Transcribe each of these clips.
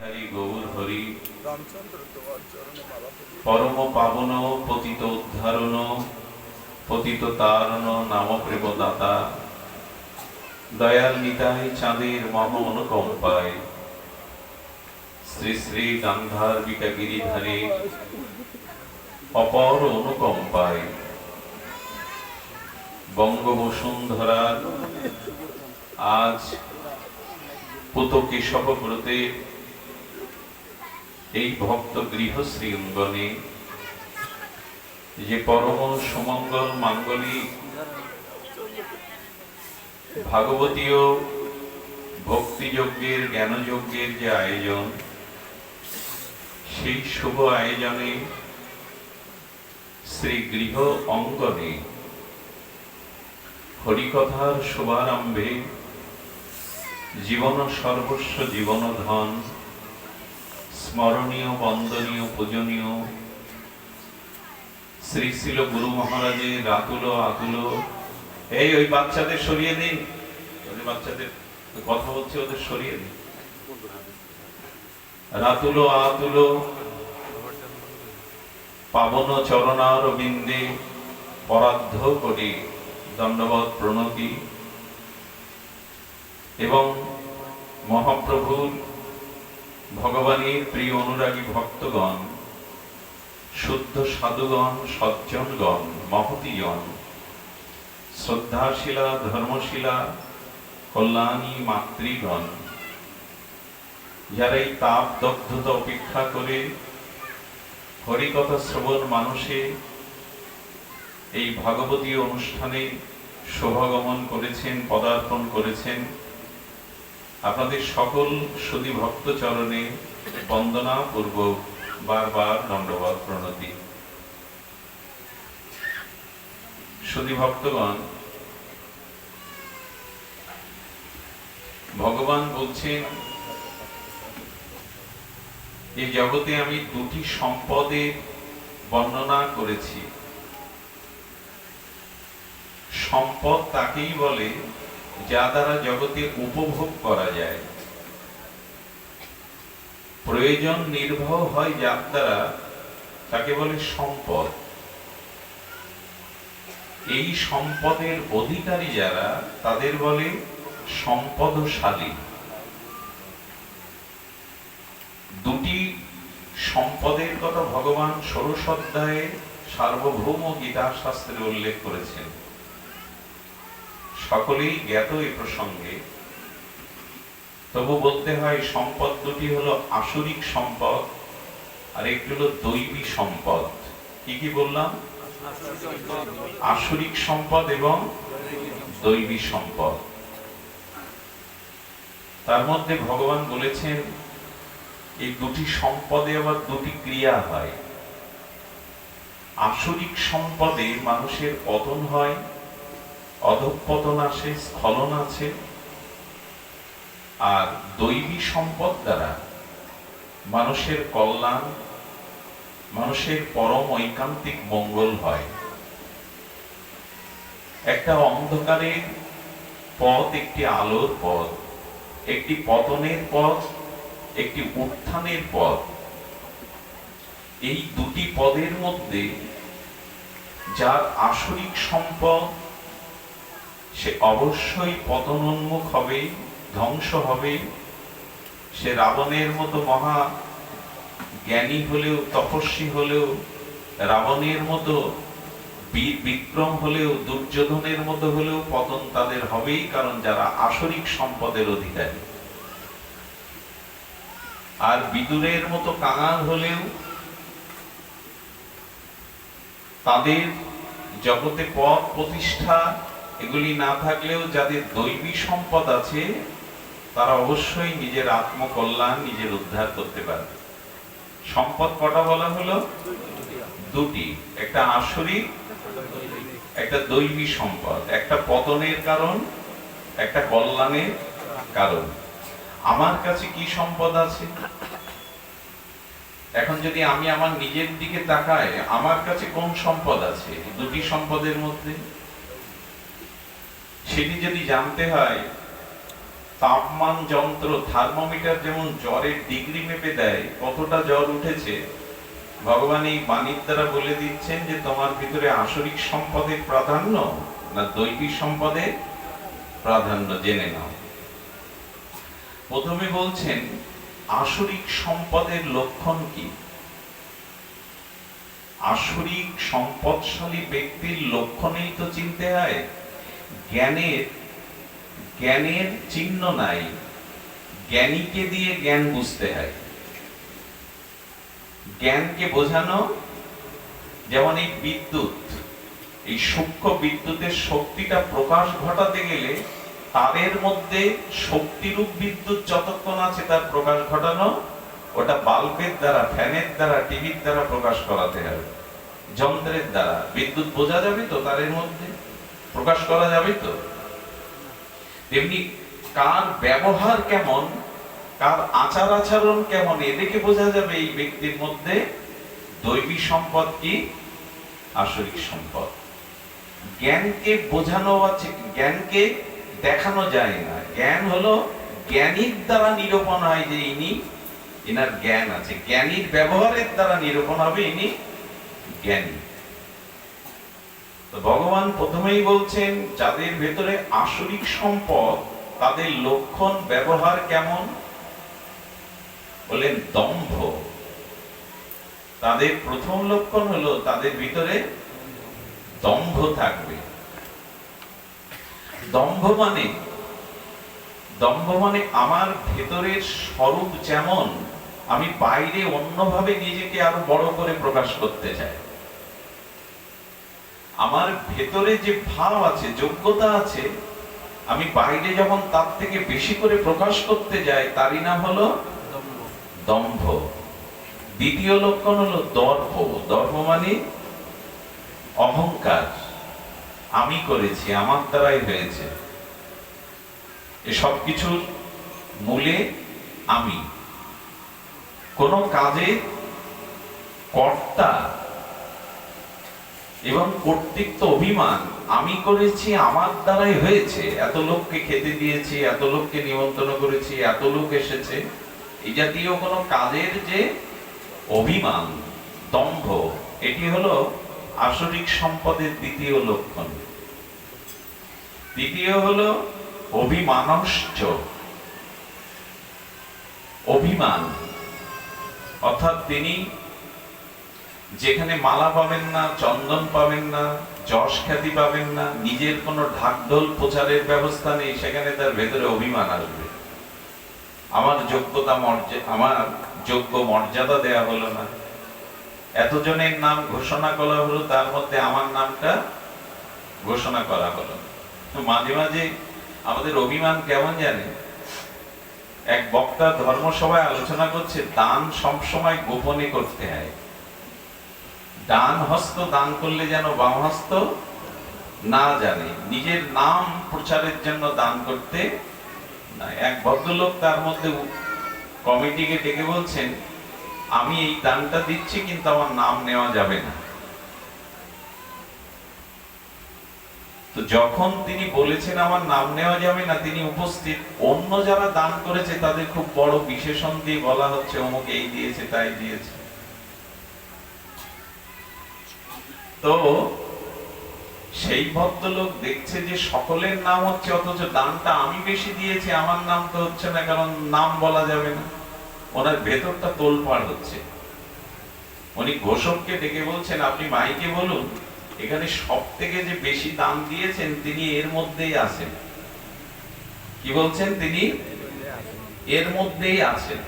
হরি গৌর হরি পরম পাবন পতিত উদ্ধারণ পতিত তারণ নাম প্রেম দাতা দয়াল নিতাই চাঁদের মহ অনুকম্পায় শ্রী শ্রী গান্ধার্বিকা গিরিধারী অপর অনুকম্পায় বঙ্গবসুন্ধরার আজ পুত কেশব ব্রতে এই ভক্ত গৃহশ্রী অঙ্গনে যে পরম সুমঙ্গল মাঙ্গলিক ভাগবতীয় ভক্তিযজ্ঞের জ্ঞানযজ্ঞের যে আয়োজন, সেই শুভ আয়োজনে শ্রী গৃহ অঙ্গনে হরিকথার শুভারম্ভে জীবন সর্বস্ব জীবন ধন স্মরণীয় বন্দনীয় পূজনীয় শ্রী শিল গুরু মহারাজের আতুল আতুল ওই বাচ্চাদের সরিয়ে দিন, ওদের বাচ্চাদের কথা বলছে, ওদের সরিয়ে দিন। রাতুল আতুল পাবন চরণার বিন্দে পরাদ্ধ করি দণ্ডবৎ প্রণতি এবং মহাপ্রভুর ভগবানের প্রিয় অনুরাগী ভক্তগণ, শুদ্ধ সাধুগণ, সজ্জনগণ, মহতীগণ, শ্রদ্ধাশীলা ধর্মশীলা কল্যাণী মাতৃগণ, যারা এই তাপ দগ্ধতা উপেক্ষা করে হরিকথা শ্রবণ মানুষে এই ভাগবতী অনুষ্ঠানে শোভাগমন করেছেন, পদার্পণ করেছেন, আপনাদের সকল সুধী ভক্ত চরণে বন্দনা পূর্বক বারবার দণ্ডবৎ প্রণতি। সুধী ভক্তগণ, ভগবান বলছেন এই জগতে আমি দুটি সম্পদের বর্ণনা করেছি। সম্পদ তাকেই বলে যা দ্বারা জগতে উপভোগ করা যায়, প্রয়োজন নির্বাহ হয় যার দ্বারা, তাকে বলে সম্পদ। এই সম্পদের অধিকারী যারা, তাদের বলে সম্পদশালী। দুটি সম্পদের কথা ভগবান ষোড়শ অধ্যায়ে সার্বভৌম গীতা শাস্ত্রে উল্লেখ করেছেন, সকলেই জ্ঞাত এই প্রসঙ্গে। তবু বলতে হয় সম্পদ দুটি হলো আসরিক সম্পদ আর একটি হলো দৈবী সম্পদ। কি কি বললাম? আসরিক সম্পদ এবং দৈবী সম্পদ। তার মধ্যে ভগবান বলেছেন এই দুটি সম্পদে আবার দুটি ক্রিয়া হয়। আসরিক সম্পদে মানুষের পতন হয়, অধঃপতন আসে, স্খলন আছে। আর দৈবী সম্পদ দ্বারা মানুষের কল্যাণ, মানুষের পরম ঐকান্তিক মঙ্গল হয়। একটা অন্ধকারের পথ, একটি আলোর পথ, একটি পতনের পথ, একটি উত্থানের পথ। এই দুটি পদের মধ্যে যার আসরিক সম্পদ, সে অবশ্যই পতনোন্মুখ হবে, ধ্বংস হবে। সে রাবণের মতো মহা জ্ঞানী হলেও, তপস্বী হলেও, রাবণের মতো বীর বিক্রম হলেও, দুর্যোধনের মতো হলেও পতন তাদের হবেই, কারণ যারা আসরিক সম্পদের অধিকারী। আর বিদুরের মতো কাঙাল হলেও, তাদের জগতে পদ প্রতিষ্ঠা এগুলি না থাকলেও যাদের দৈবী সম্পদ আছে, তারা অবশ্যই নিজের আত্মকল্যাণ, নিজের উদ্ধার করতে পারবে। সম্পদ কটা বলা হলো? দুটি, একটা আসরিক, একটা দৈবী সম্পদ। একটা পতনের কারণ, একটা কল্যাণের কারণ। আমার কাছে কি সম্পদ আছে? এখন যদি আমি আমার নিজের দিকে তাকাই, আমার কাছে কোন সম্পদ আছে দুটি সম্পদের মধ্যে? সেটি যদি জানতে হয় তাপমান যন্ত্র থার্মোমিটার যেমন জ্বরের ডিগ্রি মেপে দেয় কতটা জ্বর উঠেছে, ভগবান এই বাণীর দ্বারা বলে দিচ্ছেন যে তোমার ভিতরে আসরিক সম্পদের প্রাধান্য না দৈবিক সম্পদের প্রাধান্য জেনে নাও। প্রথমে বলছেন আসরিক সম্পদের লক্ষণ কি। আসরিক সম্পদশালী ব্যক্তির লক্ষণেই তো চিনতে হয়। জ্ঞানের চিহ্ন নাই, জ্ঞানীকে দিয়ে জ্ঞান বুঝতে হয়। জ্ঞানকে বোঝানো যেমন এই বিদ্যুৎ, এই সূক্ষ্ম বিদ্যুতের শক্তিটা প্রকাশ ঘটাতে গেলে তারের মধ্যে শক্তিরূপ বিদ্যুৎ যতক্ষণ আছে তার প্রকাশ ঘটানো, ওটা বাল্বের দ্বারা, ফ্যানের দ্বারা, টিভির দ্বারা প্রকাশ করাতে হবে। যন্ত্রের দ্বারা বিদ্যুৎ বোঝা যাবে তো, তারের মধ্যে প্রকাশ করা যাবে তো। তেমনি কার ব্যবহার কেমন, কার আচার আচরণ কেমন, এদিকে বোঝা যাবে এই ব্যক্তির মধ্যে দৈবী সম্পদ কি আসরিক সম্পদ। জ্ঞানকে বোঝানো আছে, জ্ঞানকে দেখানো যায় না। জ্ঞান হলো জ্ঞানীর দ্বারা নিরূপণ হয় যে ইনার জ্ঞান আছে, জ্ঞানীর ব্যবহারের দ্বারা নিরূপণ হবে ইনি জ্ঞানী। তো ভগবান প্রথমেই বলছেন যাদের ভেতরে আসরিক সম্পদ তাদের লক্ষণ ব্যবহার কেমন, বলেন দম্ভ। তাদের প্রথম লক্ষণ হলো তাদের ভিতরে দম্ভ থাকবে। দম্ভ মানে আমার ভেতরের স্বরূপ যেমন আমি বাইরে অন্যভাবে নিজেকে আরো বড় করে প্রকাশ করতে চাই। আমার ভেতরে যে ভাব আছে, যোগ্যতা আছে, আমি বাইরে যখন তার থেকে বেশি করে প্রকাশ করতে যাই তারই নাম হলো দম্ভ। দ্বিতীয় লক্ষণ হলো দর্প। দর্প মানে অহংকার, আমি করেছি, আমার দ্বারাই হয়েছে। এসব কিছুর মূলে আমি। কোন কাজে কর্তা এবং কর্তৃত্ব অভিমান, আমি করেছি, আমার দ্বারাই হয়েছে, এত লোককে খেতে দিয়েছি, এত লোককে নিমন্ত্রণ করেছি, এত লোক এসেছে, এই জাতীয় কোন কাজের যে অভিমান, দম্ভ, এটি হলো আসরিক সম্পদের দ্বিতীয় লক্ষণ। দ্বিতীয় হলো অভিমানশ্চ, অভিমান, অর্থাৎ তিনি যেখানে মালা পাবেন না, চন্দন পাবেন না, যশ খ্যাতি পাবেন না, নিজের কোনো ঢাকঢোল প্রচারের ব্যবস্থা নেই, সেখানে তার ভেতরে অভিমান আসবে। আমার যোগ্যতা আমার যোগ্য মর্যাদা দেয়া হলো না, এতজনের নাম ঘোষণা করা হলো, তার মধ্যে আমার নামটা ঘোষণা করা হলো। তো মাঝে মাঝে আমাদের অভিমান কেমন জানে, এক বক্তা ধর্মসভায় আলোচনা করছে দান সবসময় গোপনে করতে হয়। ডান হস্ত দান করলে যেন বাম হস্ত না জানে, নিজের নাম প্রচারের জন্য দান করতে না। এক ভদ্রলোক তার মধ্যে কমিটিকে ডেকে বলছেন, আমি এই দানটা দিচ্ছি কিন্তু আমার নাম নেওয়া যাবে না। তো যখন তিনি বলেছেন আমার নাম নেওয়া যাবে না, তিনি উপস্থিত অন্য যারা দান করেছে তাদের খুব বড় বিশেষণ দিয়ে বলা হচ্ছে অমুক এই দিয়েছে, তাই দিয়েছে। তো সেই ভদ্রলোক দেখছে যে সকলের নাম হচ্ছে, অথচ দানটা আমি বেশি দিয়েছি, আমার নাম তো হচ্ছে না, কারণ নাম বলা যাবে না। ওনার ভেতরটা তোলপাড় হচ্ছে। উনি ঘোষককে ডেকে বলছেন, আপনি মাইকে বলুন এখানে সব থেকে যে বেশি দান দিয়েছেন তিনি এর মধ্যেই আছেন। কি বলছেন? তিনি এর মধ্যেই আছেন।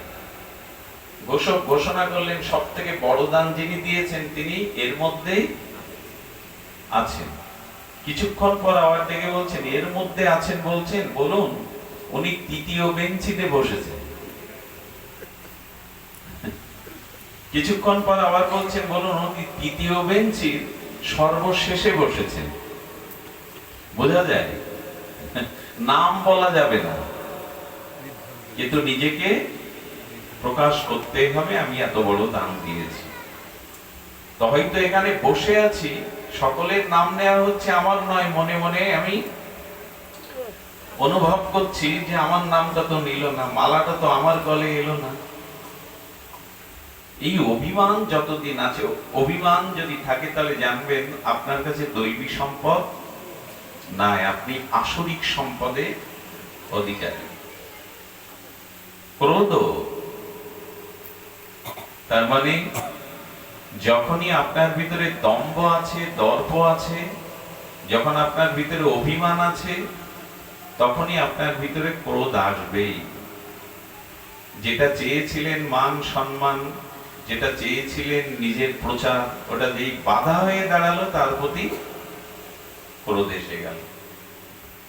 ঘোষক ঘোষণা করলেন সব থেকে বড় দান যিনি দিয়েছেন তিনি এর মধ্যেই আছেন। কিছুক্ষণ পর আবার ডেকে বলছেন, এর মধ্যে আছেন বলছেন, বলুন উনি তৃতীয় বেঞ্চিতে বসেছেন। কিছুক্ষণ পর আবার বলছেন, বলুন উনি তৃতীয় বেঞ্চির সর্বশেষে বসেছেন। বোঝা যায় নাম বলা যাবে না, কিন্তু নিজেকে প্রকাশ করতে হবে, আমি এত বড় দান দিয়েছি। তো হয়তো এখানে বসে আছি, সকলের নাম নেওয়া হচ্ছে, আমার নয়, মনে মনে আমি অনুভব করছি যে আমার নামটা তো নিল না, মালাটা তো আমার গলে এলো না। এই অভিমান যতদিন আছে, অভিমান যদি থাকে তাহলে জানবেন আপনার কাছে দৈবী সম্পদ নাই, আপনি আসরিক সম্পদে অধিকারী। ক্রোধ, তার মানে যখনই আপনার ভিতরে দম্ভ আছে, দর্প আছে, যখন আপনার ভিতরে অভিমান আছে, তখনই আপনার ভিতরে ক্রোধ আসবেই। যেটা চেয়েছিলেন মান সম্মান, যেটা চেয়েছিলেন নিজের প্রচার, ওটা যেই বাধা হয়ে দাঁড়ালো তার প্রতি ক্রোধ এসে গেল।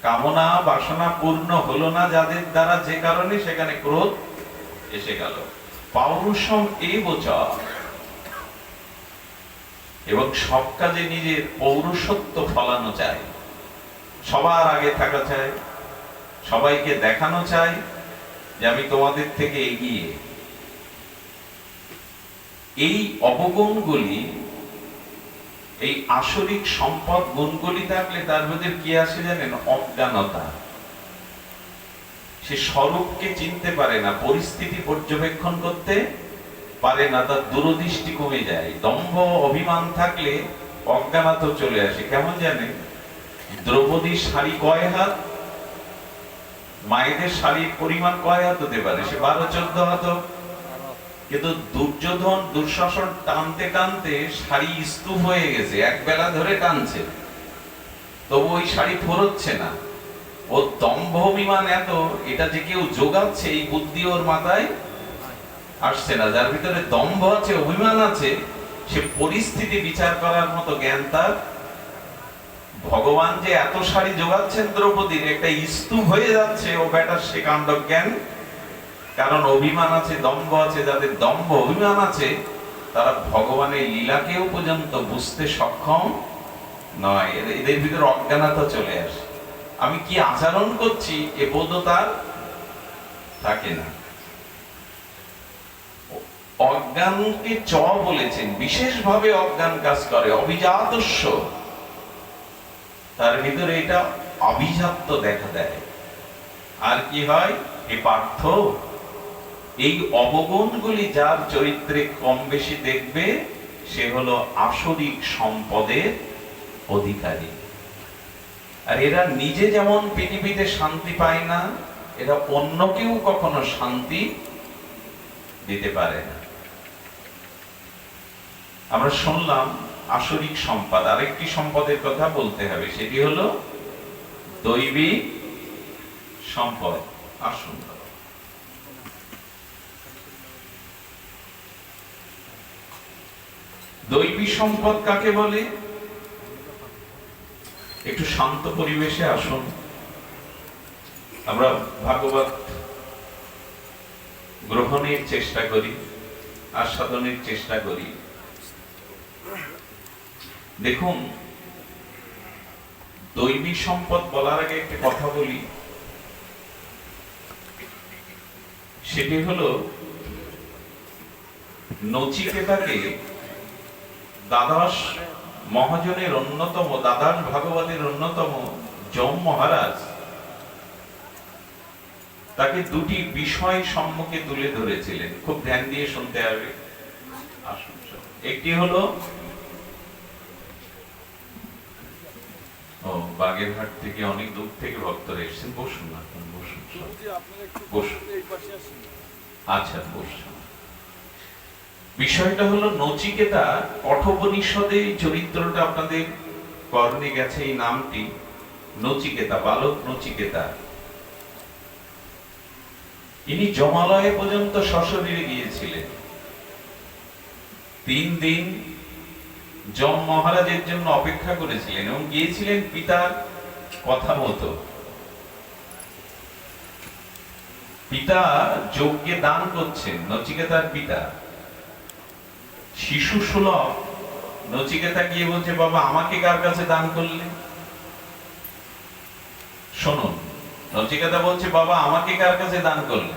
কামনা বাসনা পূর্ণ হলো না যাদের দ্বারা, যে কারণে সেখানে ক্রোধ এসে গেল। পৌরুষম এবচ, এবং সব কাজে নিজের পৌরুষত্ব ফলানো চাই, সবার আগে থাকা চাই, সবাইকে দেখানো চাই যে আমি তোমাদের থেকে এগিয়ে। এই অবগুণগুলি, এই আসরিক সম্পদ গুণগুলি থাকলে তার মধ্যে কি আসে জানেন? অজ্ঞানতা। সে স্বরূপকে চিনতে পারে না, পরিস্থিতি পর্যবেক্ষণ করতে পারে না, তার দূরদৃষ্টি কমে যায়। দম্ভ অভিমান থাকলে অজ্ঞানতা চলে আসে। কেমন জানেন? দ্রৌপদীর শাড়ি কয় হাত? মায়েদের শাড়ির পরিমাণ কয় হাত হতে পারে? সে 12-14 হাত। কিন্তু দুর্যোধন দুঃশাসন টানতে টানতে শাড়ি স্তূপ হয়ে গেছে, এক বেলা ধরে টানছে, তবু ওই শাড়ি ফোরচ্ছে না। ও দম্ভ অভিমান এত, এটা যে কেউ যোগাচ্ছে এই বুদ্ধি ওর মাথায় আসছে না। যার ভিতরে দম্ভ আছে, অভিমান আছে, সে পরিস্থিতি বিচার করার মতো জ্ঞান তার। ভগবান যে এত শাড়ি যোগাচ্ছেন দ্রৌপদীর, একটা স্তূপ হয়ে যাচ্ছে, ও বেটার সে কাণ্ড জ্ঞান। কারণ অভিমান আছে, দম্ভ আছে। যাদের দম্ভ অভিমান আছে তারা ভগবানের লীলাকেও পর্যন্ত বুঝতে সক্ষম নয়। এদের ভিতরে অজ্ঞানতা চলে আসে। আমি কি আচরণ করছি এ বোধ তার থাকে না। অজ্ঞানকে চ বলেছেন, বিশেষভাবে অজ্ঞান কাজ করে, অভিজাতস্য। তার ভিতরে এটা অভিজাত্য দেখা দেয়। আর কি হয়? এ পার্থ, এই অবগুণগুলি যার চরিত্রে কম বেশি দেখবে, সে হলো আসরিক সম্পদের অধিকারী। আর এরা নিজে যেমন পৃথিবীতে শান্তি পায় না, এরা অন্যকেও কখনো শান্তি দিতে পারে না। আমরা শুনলাম আসরিক সম্পদ। আরেকটি সম্পদের কথা বলতে হবে, সেটি হলো দৈবী সম্পদ। আসুন, দৈবী সম্পদ কাকে বলে? একটু শান্ত পরিবেশে আসুন, আমরা ভাগবত গ্রহণের চেষ্টা করি, আস্বাদনের চেষ্টা করি। দেখুন, দৈবী সম্পদ বলার আগে একটি কথা বলি, সেটি হলো নচিকেতাকে দ্বাদশ মহাজনের অন্যতম, দ্বাদশ ভাগবতের অন্যতম যম মহারাজ তাকে দুটি বিষয় সম্মুখে তুলে ধরেছিলেন। খুব ধ্যান দিয়ে শুনতে হবে। একটি হলো, বাগেরহাট থেকে অনেক দূর থেকে ভক্তরা এসেছেন। বসুন না, বসুন, বসুন। আচ্ছা, বসুন। বিষয়টা হলো নচিকেতা। কঠোপনিষদে চরিত্রটা আপনাদের কর্ণে গেছে, এই নামটি নচিকেতা, বালক নচিকেতা। ইনি যমালয়ে পর্যন্ত সশরীরে গিয়েছিলেন। 3 দিন যম মহারাজের জন্য অপেক্ষা করেছিলেন এবং গিয়েছিলেন পিতার কথা মতো। পিতা যজ্ঞে দান করছেন, নচিকেতার পিতা শিশু সুলভ। নচিকেতা গিয়ে বলছে, বাবা আমাকে কার কাছে দান করলে? শুনুন, নচিকেতা বলছে, বাবা আমাকে কার কাছে দান করলে?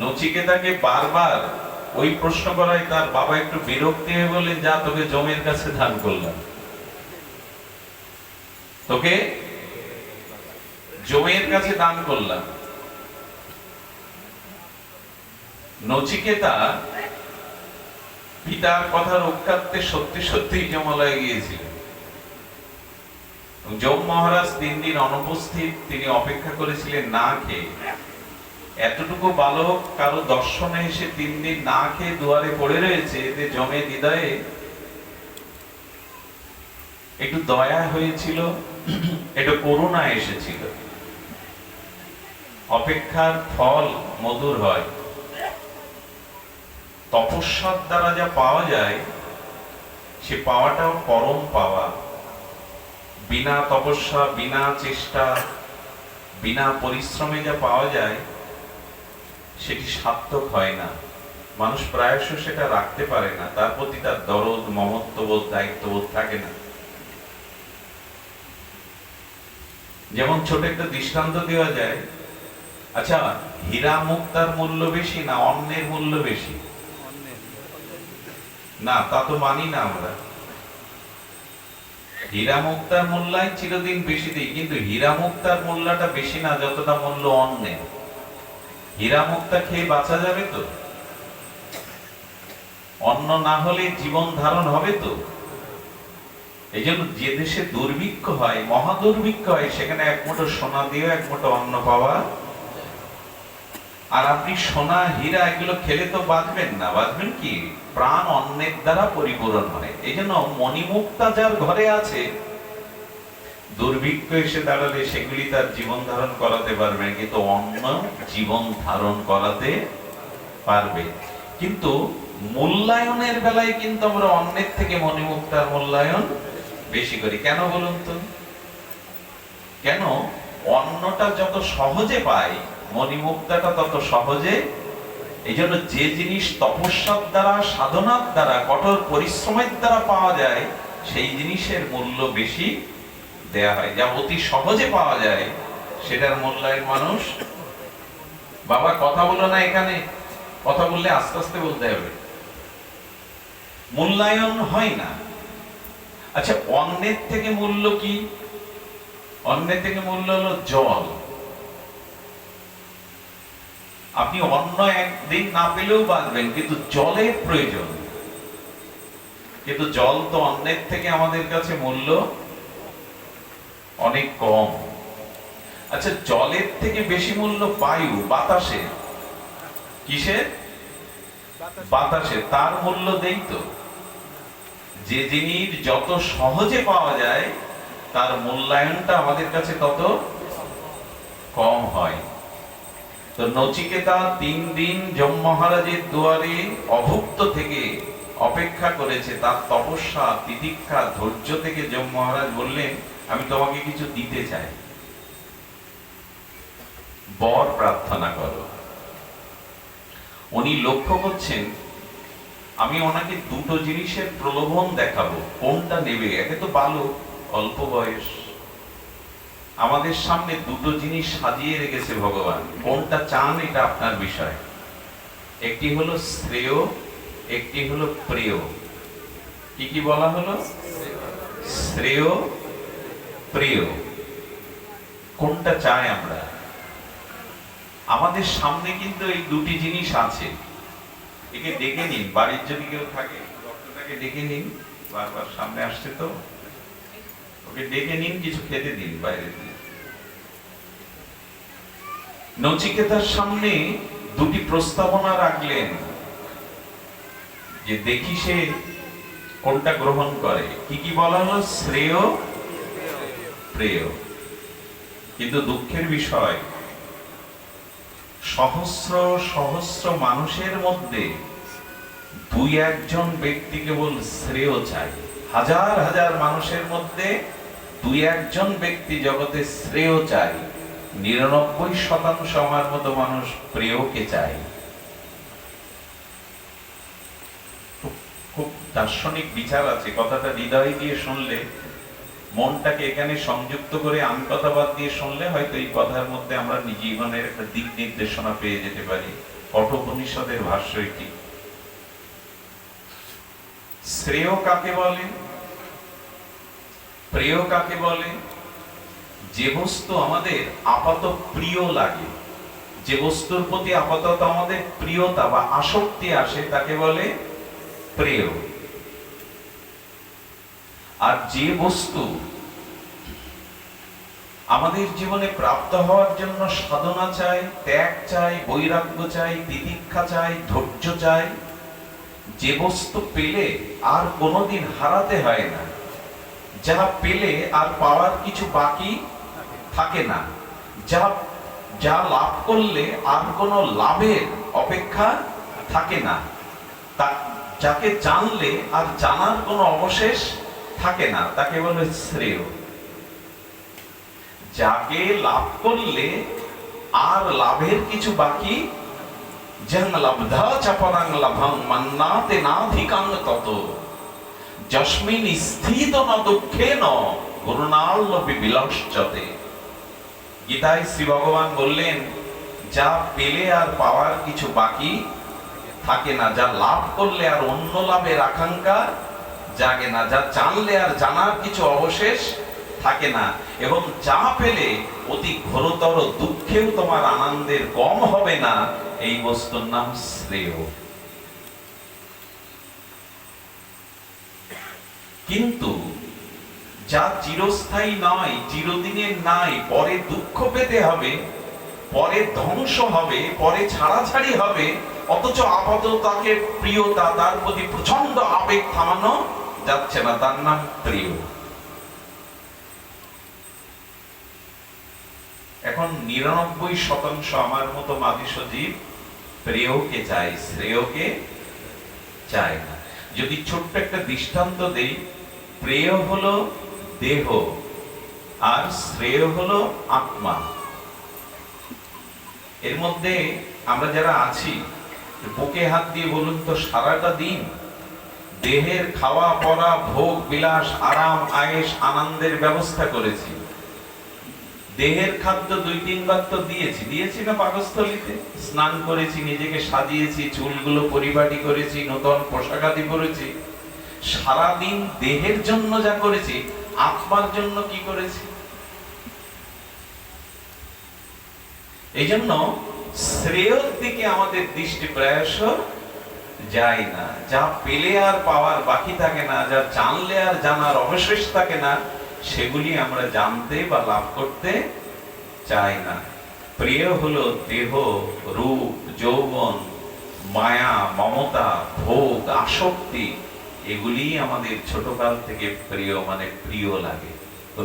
নচিকেতাকে বারবার ওই প্রশ্ন করায় তার বাবা একটু বিরক্তি হয়ে বললেন, যা তোকে যমের কাছে দান করলাম। তোকে যমের কাছে দান করলাম। নচিকেতা পিতার কথা রক্ষার্থে সত্যি সত্যি যমালয়ে গিয়েছিল। যম মহারাজ 3 দিন অনুপস্থিত, তিনি অপেক্ষা করেছিলেন না খেয়ে। এতটুকু বালক কারো দর্শনে এসে 3 দিন না খেয়ে দুয়ারে পড়ে রয়েছে, এতে যমের হৃদয়ে একটু দয়া হয়েছিল, একটু করুণা এসেছিল। অপেক্ষার ফল মধুর হয়। তপস্যার দ্বারা যা পাওয়া যায় সে পাওয়াটাও পরম পাওয়া। বিনা তপস্যা, বিনা চেষ্টা, বিনা পরিশ্রমে যা পাওয়া যায় সেটি সার্থক হয় না। মানুষ প্রায়শ সেটা রাখতে পারে না, তার প্রতি তার দরদ, মমত্ববোধ, দায়িত্ববোধ থাকে না। যেমন ছোট একটা দৃষ্টান্ত দেওয়া যায়। আচ্ছা, হীরা মুক্তার মূল্য বেশি না অন্যের মূল্য বেশি? না, তা তো মানি না আমরা। হীরা মুক্তার মূল্যায় চিরদিন বেশি দিই, কিন্তু হীরা মুক্তার মূল্যটা বেশি না যতটা মূল্য অন্যের। হীরা মুক্তা খেয়ে বাঁচা যাবে তো? অন্ন না হলে জীবন ধারণ হবে তো? এই জন্য যে দেশে দুর্ভিক্ষ হয়, মহা দুর্ভিক্ষ হয়, সেখানে এক মুঠো সোনা দিয়ে এক মুঠো অন্ন পাওয়া। আর আপনি সোনা, হীরা এগুলো খেলে তো বাঁচবেন না। বাঁচবেন কি? প্রাণ অন্নের দ্বারা পরিপূরণ হয়। এই জন্য মণিমুক্তা যার ঘরে আছে, দুর্ভিক্ষ এসে দাঁড়ালে সেগুলি তার জীবন ধারণ করাতে পারবে, কিন্তু অন্য জীবন ধারণ করাতে পারবে। কিন্তু মূল্যায়নের বেলায় কিন্তু আমরা অন্যের থেকে মণিমুক্তার মূল্যায়ন বেশি করি। কেন বলুন তো? কেন? অন্নটা যত সহজে পাই, মণিমুক্তাটা তত সহজে। এই জন্য যে জিনিস তপস্যার দ্বারা, সাধনার দ্বারা, কঠোর পরিশ্রমের দ্বারা পাওয়া যায়, সেই জিনিসের মূল্য বেশি দেয়া হয়। যা অতি সহজে পাওয়া যায় সেটার মূল্যায়ন মানুষ। বাবা কথা বলো না, এখানে কথা বললে আস্তে আস্তে বলতে হবে, মূল্যায়ন হয় না। আচ্ছা, অন্যের থেকে মূল্য কি? অন্যের থেকে মূল্য হলো জল। আপনি অন্য একদিন না পেলেও বাঁচবেন, কিন্তু জলের প্রয়োজন। কিন্তু জল তো অন্যের থেকে আমাদের কাছে মূল্য অনেক কম। আচ্ছা, জলের থেকে বেশি মূল্য বায়ু, বাতাসের। কিসের? বাতাসের। তার মূল্য দেই তো। যে জিনিস যত সহজে পাওয়া যায় তার মূল্যায়নটা আমাদের কাছে তত কম হয়। তো নচিকেতা 3 দিন যম মহারাজের দুয়ারে অভুক্ত থেকে অপেক্ষা করেছে। তার তপস্যা, তিতিক্ষা, ধৈর্য থেকে যম মহারাজ বললেন, আমি তোমাকে কিছু দিতে চাই, বর প্রার্থনা করো। উনি লক্ষ্য করছেন আমি ওনাকে দুটো জিনিসের প্রলোভন দেখাবো, কোনটা নেবে? একে তো বালক, অল্প বয়স, আমাদের সামনে দুটো জিনিস সাজিয়ে রেখেছে ভগবান। কোনটা চান এটা আপনার বিষয়। একটি হলো শ্রেয়, একটি হলো প্রিয়। কি কি বলা হলো? শ্রেয়, প্রিয়। কোনটা চাই আমরা? আমাদের সামনে কিন্তু এই দুটি জিনিস আছে। একে ডেকে নিন, বাড়ির যদি কেউ থাকে ডক্টরটাকে ডেকে নিন, বারবার সামনে আসছে তো, ওকে ডেকে নিন, কিছু খেতে দিন বাইরে দিয়ে। নচিকেতার সামনে দুটি প্রস্তাবনা রাখলেন, যে দেখি সে কোনটা গ্রহণ করে। কি কি বলা হলো? শ্রেয়, প্রিয়। কিন্তু দুঃখের বিষয়, সহস্র সহস্র মানুষের মধ্যে 2-1 ব্যক্তি কেবল শ্রেয় চায়। হাজার হাজার মানুষের মধ্যে 2-1 ব্যক্তি জগতে শ্রেয় চায়। 99% আমার মতো মানুষ প্রিয়কে চায়। খুব দার্শনিক বিচার আছে। কথাটা হৃদয় দিয়ে শুনলে, মনটাকে এখানে সংযুক্ত করে আমি কথা বাদ দিয়ে শুনলে হয়তো এই কথার মধ্যে আমরা জীবনের একটা দিক নির্দেশনা পেয়ে যেতে পারি। কঠোপনিষদের ভাষ্য এটি। শ্রেয় কাকে বলে, প্রিয় কাকে বলে? যে বস্তু আমাদের আপাত প্রিয় লাগে, যে বস্তুর প্রতি আপাতত আমাদের প্রিয়তা বা আসক্তি আসে তাকে বলে প্রিয়। আর যে বস্তু আমাদের জীবনে প্রাপ্ত হওয়ার জন্য সাধনা চাই, ত্যাগ চাই, বৈরাগ্য চাই, তিতিক্ষা চাই, ধৈর্য চাই, যে বস্তু পেলে আর কোনোদিন হারাতে হয় না, যা পেলে আর পাওয়ার কিছু বাকি থাকে না, যা লাভ করলে আর কোনো লাভের অপেক্ষা থাকে না, যাকে জানলে আর জানার কোনো অবশেষ থাকে না, তাকে বলে শ্রেয়। যাকে লাভ করলে আর লাভের কিছু বাকি, জং লব্ধা চপরাং লভং মন্নাতে নাধিকাং তত যস্মিন স্থিত ন দুঃখেন গুরুণাল্লপি বিলাসচতে। গীতায় শ্রী ভগবান বললেন, যা পেলে আর পাওয়ার কিছু বাকি থাকে না, যা লাভ করলে আর অন্য লাভের আকাঙ্ক্ষা জাগে না, যা জানলে আর জানার কিছু অবশেষ থাকে না, এবং যা পেলে অতি ঘোরতর দুঃখেও তোমার আনন্দের কম হবে না, এই বস্তুর নাম শ্রেয়। কিন্তু যা চিরস্থায়ী নয়, চিরদিনের নাই, পরে দুঃখ পেতে হবে, পরে ধ্বংস হবে, পরে ছাড়াছাড়ি হবে, অথচ আপাতত তাকে প্রিয়তা, তার প্রতি প্রচন্ড আবেগ থামানো যাচ্ছে না, তার নাম প্রিয়। এখন 99% আমার মতো মাদি সজীব প্রিয়কে চাই, শ্রেয়কে চায় না। যদি ছোট্ট একটা দৃষ্টান্ত দেই, প্রিয় হলো দেহ আর শ্রেয় হলো আত্মা। এর মধ্যে আমরা যারা আছি, বুকে হাত দিয়ে বলুন তো, সারাটা দিন দেহের খাওয়া পরা, ভোগ বিলাস, আরাম আয়েশ, আনন্দের ব্যবস্থা করেছি, দেহের খাদ্য 2-3 বার তো দিয়েছি না পাকস্থলীতে, স্নান করেছি, নিজেকে সাজিয়েছি, চুলগুলো পরিপাটি করেছি, নতুন পোশাক আদি পরেছি, সারাদিন দেহের জন্য যা করেছি, আত্মার জন্য কি করেছি? এই জন্য শ্রেয়র দিকে আমাদের দৃষ্টি প্রায়শ যায় না। যা পেলে আর পাওয়ার বাকি থাকে না, যা জানলে আর জানার অবশেষ থাকে না, সেগুলি আমরা জানতে বা লাভ করতে চাই না। প্রিয় হলো দেহ, রূপ, যৌবন, মায়া, মমতা, ভোগ, আসক্তি, এগুলি আমাদের ছোটকাল থেকে প্রিয়, মানে প্রিয় লাগে।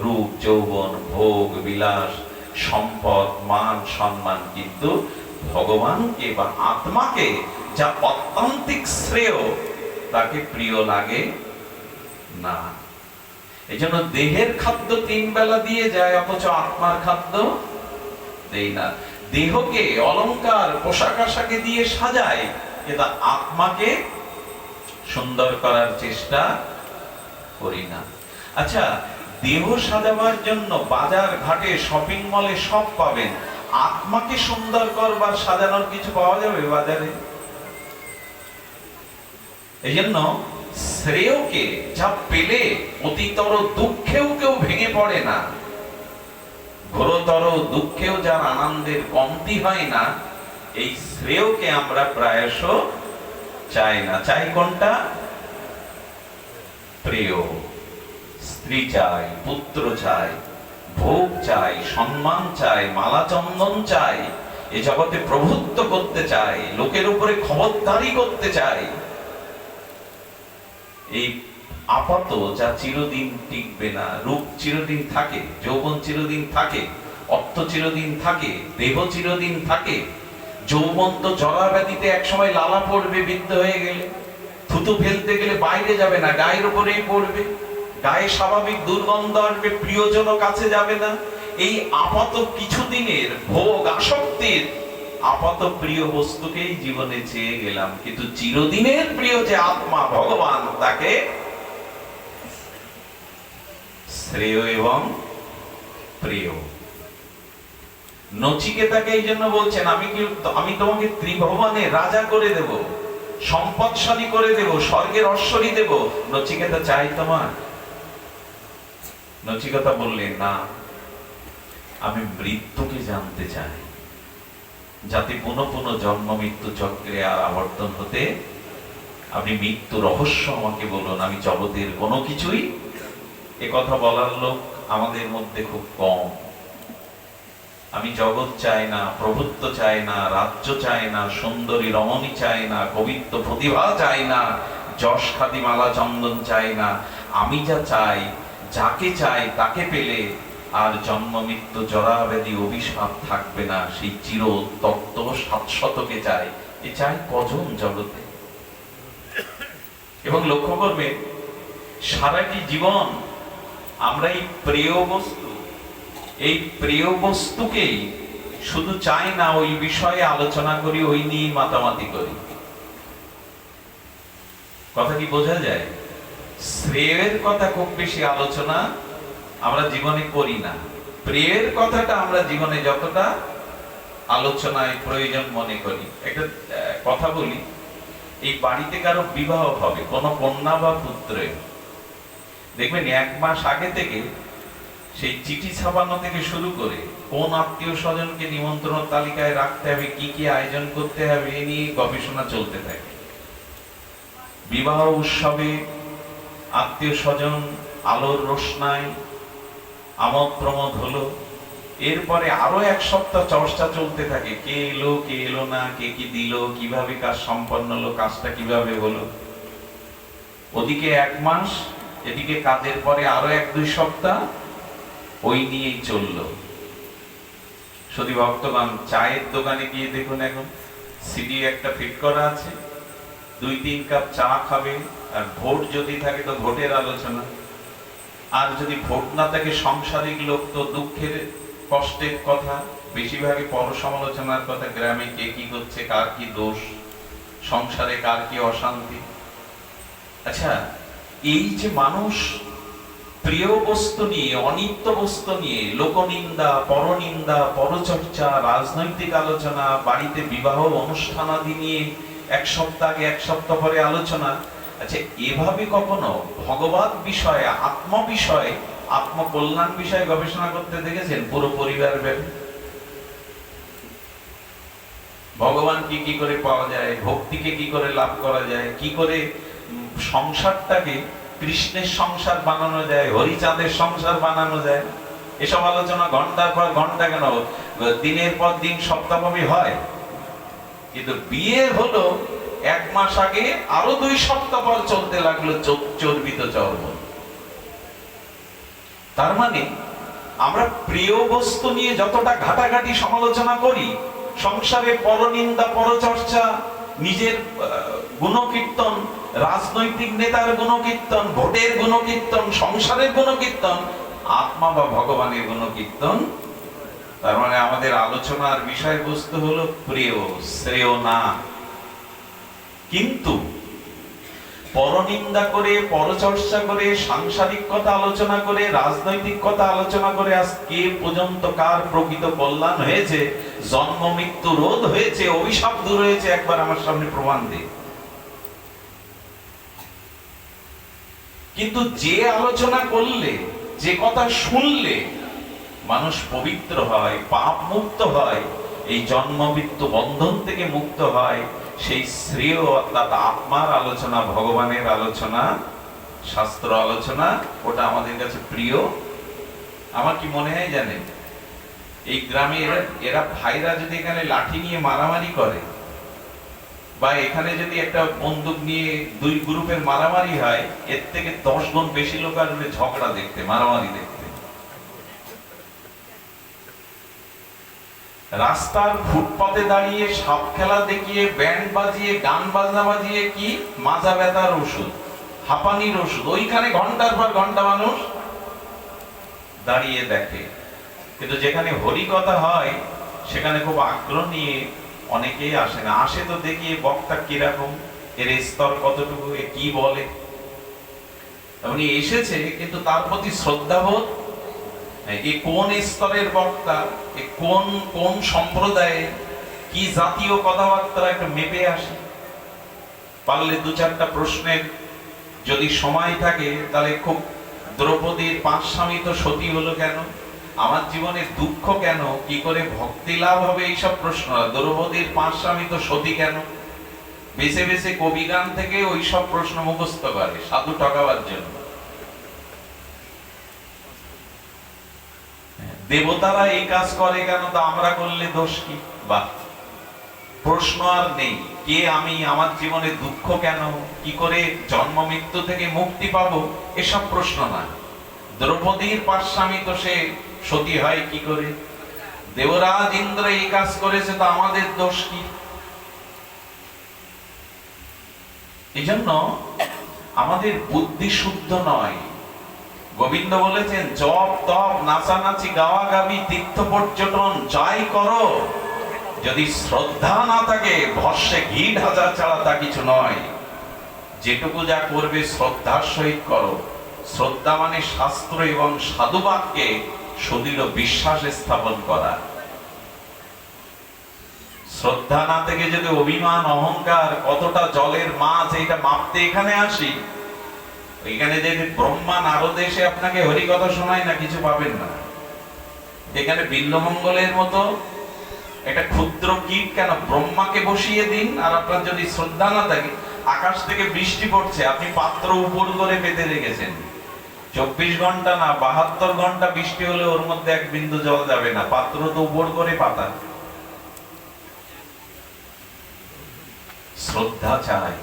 রূপ, যৌবন, ভোগ, বিলাস, সম্পদ, মান, সম্মান। কিন্তু ভগবানকে বা আত্মাকে, যা অত্যন্তিক শ্রেয়, তাকে প্রিয় লাগে না। এই জন্য দেহের খাদ্য 3 বেলা দিয়ে যায়, অথচ আত্মার খাদ্য দেই না। দেহকে অলংকার, পোশাক আশাকে দিয়ে সাজায়, কিন্তু আত্মাকে সুন্দর করার চেষ্টা করি না। আচ্ছা, দেহ সাজাবার জন্য বাজার ঘাটে, শপিং মলে সব পাবেন, আত্মাকে সুন্দর করবার, সাজানোর কিছু পাওয়া যাবে বাজারে? এই জন্য শ্রেয়কে যা পেলে অতিতর দুঃখেও কেউ ভেঙে পড়ে না, ঘোরতর দুঃখেও যার আনন্দের কমতি হয় না, এই শ্রেয়কে আমরা প্রায়শ চাই না। চাই কোনটা? প্রিয়। স্ত্রী চাই, পুত্র চাই, ভোগ চাই, সম্মান চাই, মালা চন্দন চাই, এ জগতে প্রভুত্ব করতে চাই, লোকের উপরে খবরদারি করতে চাই। এই আপাত যা চিরদিন টিকবে না, রূপ চিরদিন থাকে, যৌবন চিরদিন থাকে, অর্থ চিরদিন থাকে, দেহ চিরদিন থাকে। যৌবন তো জরা ব্যাধিতে একসময় লালা পড়বে, বৃদ্ধ হয়ে গেলে থুতু ফেলতে গেলে বাইরে যাবে না, গায়ের উপরেই পড়বে, গায়ে স্বাভাবিক দুর্গন্ধ আসবে, প্রিয়জন কাছে যাবে না। এই আপাত কিছুদিনের ভোগ আসক্তির আপাত প্রিয় বস্তুকেই জীবনে চেয়ে গেলাম, কিন্তু চিরদিনের প্রিয় যে আত্মা ভগবান, তাকে শ্রেয় এবং প্রিয়। নচিকেতাকে এই জন্য বলছেন, আমি তোমাকে ত্রিভুবনে রাজা করে দেব, সম্পদশালী করে দেব, স্বর্গের ঐশ্বরী দেব। নচিকেতা চাই তোমার? নচিকেতা বললেন, না, আমি মৃত্যুকে জানতে চাই, যাতে পুনঃ পুনঃ জন্ম মৃত্যু চক্রে আর আবর্তন হতে। আপনি মৃত্যু রহস্য আমাকে বলুন, আমি জগতের কোনো কিছুই, এ কথা বলার লোক আমাদের মধ্যে খুব কম। আমি জগৎ চাই না, প্রভুত্ব চাই না, রাজ্য চাই না, সুন্দরী রমণী চাই না, কবিত্ব প্রতিভা চাই না, যশ খ্যাতি মালা চন্দন চাই না। আমি যা চাই, যাকে চাই তাকে পেলে আর জন্ম মৃত্যু জরা ব্যাধি অভিশাপ থাকবে না, সেই চির তত্ত্ব শাশ্বতকে চাই। এ চাই কজন জগতে? এবং লক্ষ্য করবে, সারাটি জীবন আমরা এই প্রিয় বস্তু, এই প্রিয় বস্তুকেই শুধু চাই না, ওই বিষয়ে আলোচনা করি, ওই নিয়ে মাতামাতি করি। কথা কি বোঝা যায়? শ্রেয়ের কথা খুব বেশি আলোচনা আমরা জীবনে করি না, প্রিয়ের কথাটা আমরা জীবনে যতটা আলোচনায় প্রয়োজন মনে করি। একটা কথা বলি, এই বাড়িতে কারো বিবাহ হবে, কোন কন্যা বা পুত্রের, দেখবেন 1 মাস আগে থেকে সেই চিঠি ছাপানো থেকে শুরু করে কোন আত্মীয় স্বজনকে নিমন্ত্রণ তালিকায় রাখতে হবে, কি কি আয়োজন করতে হবে, এ নিয়ে গবেষণা চলতে থাকে। বিবাহ উৎসবে আত্মীয় স্বজন আলোর রোশনায় আমোদ প্রমোদ হলো, এরপরে আরো 1 সপ্তাহ চর্চা চলতে থাকে, কে এলো কে এলো না, কে কি দিল, কিভাবে কাজ সম্পন্ন হলো, কাজটা কিভাবে হলো। ওদিকে 1 মাস, এদিকে কাজের পরে আরো 1-2 সপ্তাহ ওই নিয়েই চললো। শুধু ভক্তগণ, চায়ের দোকানে গিয়ে দেখুন, এখন সিডি একটা ফিট করা আছে, 2-3 কাপ চা খাবে, আর ভোট যদি থাকে তো ভোটের আলোচনা, আর যদি ভোট না থাকে সাংসারিক লোক তো দুঃখের কষ্টের কথা, বেশিরভাগই পর সমালোচনার কথা, গ্রামে কে কি করছে, কার কি দোষ, সংসারে কার কি অশান্তি। আচ্ছা, এই যে মানুষ প্রিয় বস্তু নিয়ে, অনিত্য বস্তু নিয়ে লোকনিন্দা, পরনিন্দা, পরচর্চা, রাজনৈতিক আলোচনা, বাড়িতে বিবাহ অনুষ্ঠানাদি নিয়ে 1 সপ্তাহ আগে 1 সপ্তাহ পরে আলোচনা। আচ্ছা, এভাবে কখনো ভগবত বিষয়ে, আত্ম বিষয়ে, আত্মকল্যাণ বিষয়ে গবেষণা করতে দেখেছেন পুরো পরিবার ব্যাপী? ভগবান কি কি করে পাওয়া যায়, ভক্তিকে কি করে লাভ করা যায়, কি করে সংসারটাকে কৃষ্ণের সংসার বানানো যায়, হরিচাঁদের সংসার বানানো যায়, এসব আলোচনা ঘন্টার পর ঘন্টা, কেন দিনের পর দিন সপ্তাহব্যাপী হয়। কিন্তু বিয়ে হলো 1 মাস আগে, আরো 2 সপ্তাহ পর চলতে লাগলো চর্বিত চর্ম। তার মানে আমরা প্রিয় বস্তু নিয়ে যতটা ঘাটাঘাটি সমালোচনা করি, সংসারে পরনিন্দা, পরচর্চা, নিজের গুণকীর্তন, রাজনৈতিক নেতার গুণকীর্তন, ভোটের গুণকীর্তন, সংসারের গুণকীর্তন, আত্মা বা ভগবানের গুণকীর্তন, তার মানে আমাদের আলোচনার বিষয়বস্তু হলো প্রিয়, শ্রেয় না। কিন্তু পরনিন্দা করে, পরচর্চা করে, সাংসারিক কথা আলোচনা করে, রাজনৈতিক কথা আলোচনা করে আজকে পর্যন্ত কার প্রকৃত কল্যাণ হয়েছে, জন্ম মৃত্যু রোধ হয়েছে, অভিশাপ দূর হয়েছে, একবার আমার সামনে প্রমাণ দিন। কিন্তু যে আলোচনা করলে, যে কথা শুনলে মানুষ পবিত্র হয়, পাপ মুক্ত হয়, এই জন্ম মৃত্যু বন্ধন থেকে মুক্ত হয়, সেই শ্রেয় অর্থাৎ আত্মার আলোচনা, ভগবানের আলোচনা, শাস্ত্র আলোচনা, ওটা আমাদের কাছে প্রিয়। আমার কি মনে হয় জানেন, এই গ্রামে এরা ভাইরা যদি এখানে লাঠি নিয়ে মারামারি করে, বা এখানে যদি একটা বন্দুক নিয়ে 2 গ্রুপের মারামারি হয়, এর থেকে 10 গুণ বেশি লোক আসবে ঝগড়া দেখতে, মারামারি দেখতে। রাস্তার ফুটপাতে দাঁড়িয়ে সাপ খেলা দেখিয়ে, ব্যান্ড বাজিয়ে, গান বাজনা বাজিয়ে, কি মাজা ব্যথার ওষুধ, হাঁপানির ওষুধ, ওইখানে ঘন্টার পর ঘন্টা মানুষ দাঁড়িয়ে দেখে। কিন্তু যেখানে হরি কথা হয়, সেখানে খুব আগ্রহ নিয়ে অনেকেই আসে না। আসে তো দেখি বক্তা কিরকম, এর স্তর কতটুকু, এ কি বলে। উনি এসেছে, কিন্তু তার প্রতি শ্রদ্ধাবোধ, এ কোন স্তরের বক্তা, এ কোন কোন সম্প্রদায়ে, কি জাতীয় কথাবার্তা একটা মেপে আসে। পারলে 2-4টা প্রশ্নের যদি সময় থাকে, তাহলে খুব দ্রৌপদীর 5 স্বামী তো সতী হলো কেন, আমার জীবনে দুঃখ কেন, কি করে ভক্তি লাভ হবে, এইসব প্রশ্ন। দ্রৌপদীর 5 স্বামী তো সতী কেন, বেছে বেছে কবিগান থেকে ওই সব প্রশ্ন মুখস্থ করে সাধু ঠকাবার জন্য। দেবতারা এই কাজ করে কেন, তো আমরা করলে দোষ কি? বা প্রশ্ন আর নেই। কে আমি, আমার জীবনে দুঃখ কেন, কি করে জন্ম মৃত্যু থেকে মুক্তি পাবো, এসব প্রশ্ন না। দ্রৌপদীর 5 স্বামী তো সে সতী হয় কি করে? দেবরাজ ইন্দ্র এই কাজ করেছে, তো আমাদের দোষ কি? এই জন্য আমাদের বুদ্ধি শুদ্ধ নয়। গোবিন্দ বলেছেন, জপ তপ নাচানাচি গাওয়া গাবি তীর্থ পর্যটন যাই করো, যদি শ্রদ্ধা না থাকে ভস্যে ঘি ঢাকা ছাড়া তা কিছু নয়। যেটুকু যা করবে শ্রদ্ধার সহিত করো। শ্রদ্ধা মানে শাস্ত্র এবং সাধু বাক্যে সুদৃঢ় বিশ্বাস স্থাপন করা। শ্রদ্ধা না থেকে যদি অভিমান অহংকার, কতটা জলের মাছ, এইটা মাপতে এখানে আসি, এখানে যদি ব্রহ্মা নারদ এসে আপনাকে হরি কথা শোনায় না, কিছু পাবেন না। এখানে বিল্লমঙ্গলের মতো একটা ক্ষুদ্র কীট কেন, ব্রহ্মাকে বসিয়ে দিন, আর আপনার যদি শ্রদ্ধা না থাকে, আকাশ থেকে বৃষ্টি পড়ছে, আপনি পাত্র উপর করে পেতে রেখেছেন, 24 ঘন্টা না 72 ঘন্টা বৃষ্টি হলে ওর মধ্যে এক বিন্দু জল যাবে না, পাত্র তো উপর করে পাতা। শ্রদ্ধা চাই।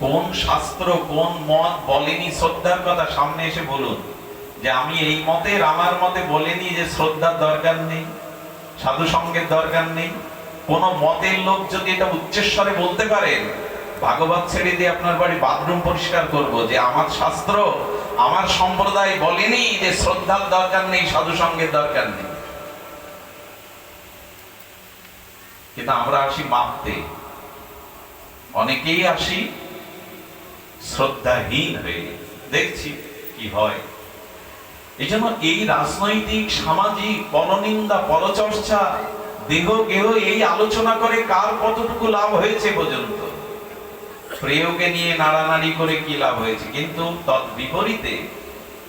কোন শাস্ত্র কোন মত বলেনি শ্রদ্ধার কথা? সামনে এসে বলুন যে আমি এই মতের, আমার মতে বলেনি যে শ্রদ্ধার দরকার নেই, সাধু সঙ্গের দরকার নেই। কোন মতের লোক যদি এটা উচ্চস্বরে বলতে পারেন, ভাগবত ছেড়ে দিয়ে আপনার বাড়ি বাথরুম পরিষ্কার করব, যে আমার শাস্ত্র আমার সম্প্রদায় বলেনি যে শ্রদ্ধার দরকার নেই, সাধু সঙ্গের দরকার নেই। কিন্তু আমরা আসি মাপতে, অনেকেই আসি শ্রদ্ধাহীন হয়ে, দেখছি কি হয়। এই জন্য এই রাজনৈতিক সামাজিক পরনিন্দা পরচর্চা দেহ গেহ এই আলোচনা করে কার কতটুকু লাভ হয়েছে পর্যন্ত, প্রেয়কে নিয়ে নাড়ানাড়ি করে কি লাভ হয়েছে। কিন্তু তৎ বিপরীতে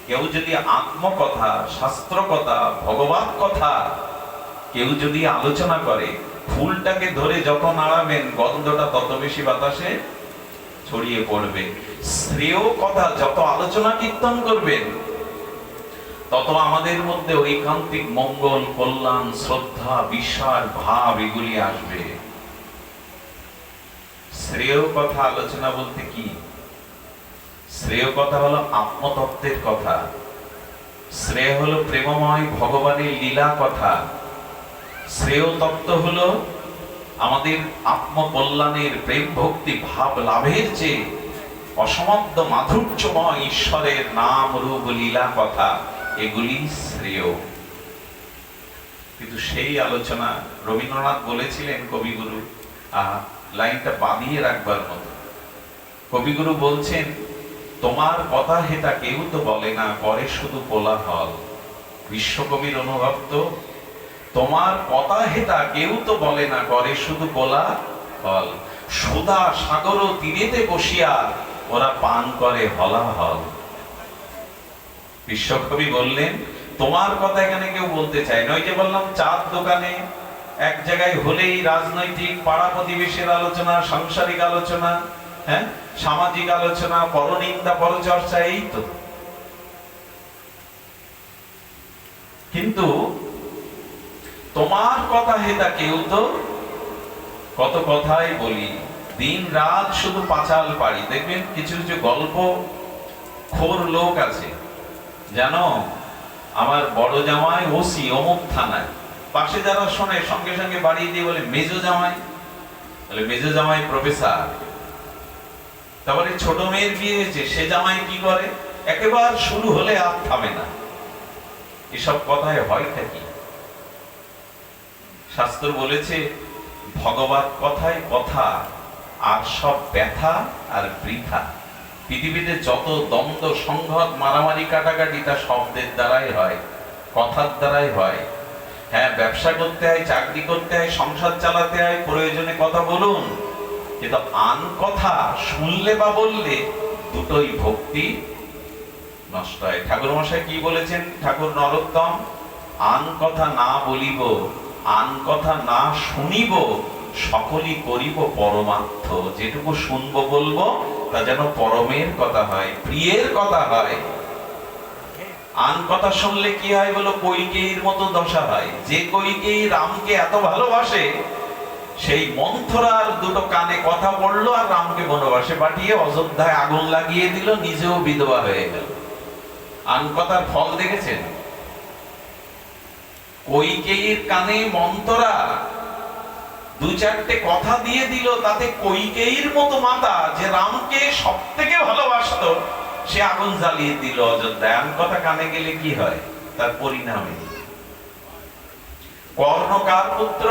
কেউ যদি আত্মকথা, শাস্ত্র কথা, ভগবত কথা কেউ যদি আলোচনা করে, ফুলটাকে ধরে যত নাড়াবেন গন্ধটা তত বেশি বাতাসে ছড়িয়ে পড়বে। শ্রেয় কথা যত আলোচনা কীর্তন করবেন, তত আমাদের মধ্যে ঐকান্তিক মঙ্গল, কল্যাণ, শ্রদ্ধা, বিশ্বাস ভাব এগুলি আসবে। শ্রেয় কথা আলোচনা বলতে কি? শ্রেয় কথা হলো আত্মতত্ত্বের কথা, শ্রেয় হলো প্রেমময় ভগবানের লীলা কথা, শ্রেয় তত্ত্ব হলো আমাদের আত্মকল্যাণের প্রেম ভক্তি ভাব লাভের চেয়ে অসমাপ্ত মাধুর্যময় ঈশ্বরের নাম রূপ লীলা কথা, এগুলি শ্রেয়। কিন্তু সেই আলোচনা রবীন্দ্রনাথ বলেছিলেন, কবিগুরু লাইনটা বাঁধিয়ে রাখবার মতো। কবিগুরু বলছেন, তোমার কথা হেতা কেউ তো বলে না, করে শুধু কোলাহল। বিশ্বকবির অনুভব তো, তোমার কথা হেতা কেউ তো বলে না, করে শুধু কোলাহল। সুধা সাগর তীরেতে বসিয়া ওরা পান করে হলাহল। বিশ্বকবি বললেন, তোমার কথা এখানে কেউ বলতে চায় না। ওই যে বললাম, চার দোকানে এক জায়গায় হলেই রাজনৈতিক, পাড়া প্রতিবেশীর আলোচনা, সাংসারিক আলোচনা, হ্যাঁ, সামাজিক আলোচনা, পরনিন্দা পরচর্চা, এই তো। কিন্তু তোমার কথা হেতা কেউ তো, কত কথাই বলি, দিন রাত শুধু পাঁচাল পাড়ি। দেখবেন কিছু কিছু গল্প খোর লোক আছে, জানো আমার বড় জামাই ওসি অমুক থানায়, পাশে যারা শোনে সঙ্গে সঙ্গে বাড়িয়ে দিয়ে বলে মেজো জামাই, বলে মেজো জামাই প্রফেসর। তারপরে ছোট মেয়ের বিয়ে হয়েছে, সে জামাই কি করে, একেবারে শুরু হলে আর থামে না। এসব কথায় হয় থাকি। শাস্ত্র বলেছে, ভগবত কথায় কথা, আর সব ব্যথা আর বৃথা। পৃথিবীতে যত দ্বন্দ্ব সংঘাত মারামারি কাটাকাটি, তা শব্দের দ্বারাই হয়, কথার দ্বারাই হয়। হ্যাঁ, ব্যবসা করতে হয়, চাকরি করতে হয়, সংসার চালাতে হয়, প্রয়োজনে কথা বলুন, কিন্তু আন কথা শুনলে বা বললে দুটোই ভক্তি নষ্ট হয়। ঠাকুর মশাই কি বলেছেন, ঠাকুর নরোত্তম, আন কথা না বলিব, আন কথা না শুনিব, সকলই করিব পরমার্থ। যেটুকু শুনবো বলবো তা যেন পরমের কথা হয়, প্রিয়ের কথা হয়। আন কথা শুনলে কি হয় বলো? কইকেয়ীর মতো দশা হয়। যে কইকেয়ী রামকে এত ভালোবাসে, সেই মন্থরার দুটো কানে কথা পড়লো আর রামকে বনবাসে পাঠিয়ে অযোধ্যায় আগুন লাগিয়ে দিল, নিজেও বিধবা হয়ে গেল। আন কথার ফল দেখেছেন? কইকেয়ীর কানে মন্থরা দু চারটে কথা দিয়ে দিল, তাতে কইকেয়ীর মতো মাতা যে রামকে সব থেকে ভালোবাসতো, সে আগুন জ্বালিয়ে দিল অযোধ্যায়। আন কথা কানে গেলে কি হয় তার পরিণামে? কর্ণ কার পুত্র?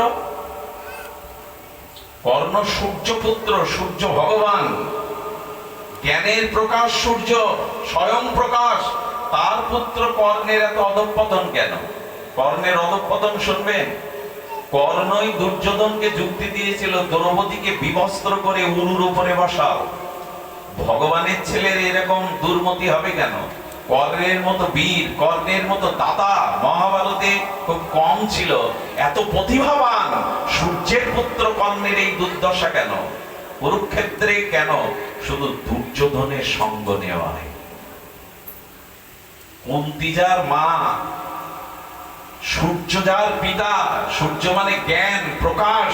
কর্ণ সূর্য পুত্র, সূর্য ভগবান, জ্ঞানের প্রকাশ সূর্য, স্বয়ং প্রকাশ। তার পুত্র কর্ণের এত অধঃপতন কেন? কর্ণের অধঃপতন শুনবেন। কর্ণই দুর্যোধনকে যুক্তি দিয়েছিল, দ্রৌপদীকে বিবস্ত্র করে উরুর উপরে বসাও। ভগবানের ছেলের এরকম দুর্মতি হবে কেন? কর্ণের মতো বীর, কর্ণের মতো দাতা মহাভারতে খুব কম ছিল। এত প্রতিভাবান সূর্যের পুত্র কর্ণের এই দুর্দশা কেন? কুরুক্ষেত্রে কেন? শুধু দুর্যোধনের সঙ্গ নেওয়ায়। কুন্তী যার মা, সূর্য যার পিতা, সূর্য মানে জ্ঞান প্রকাশ,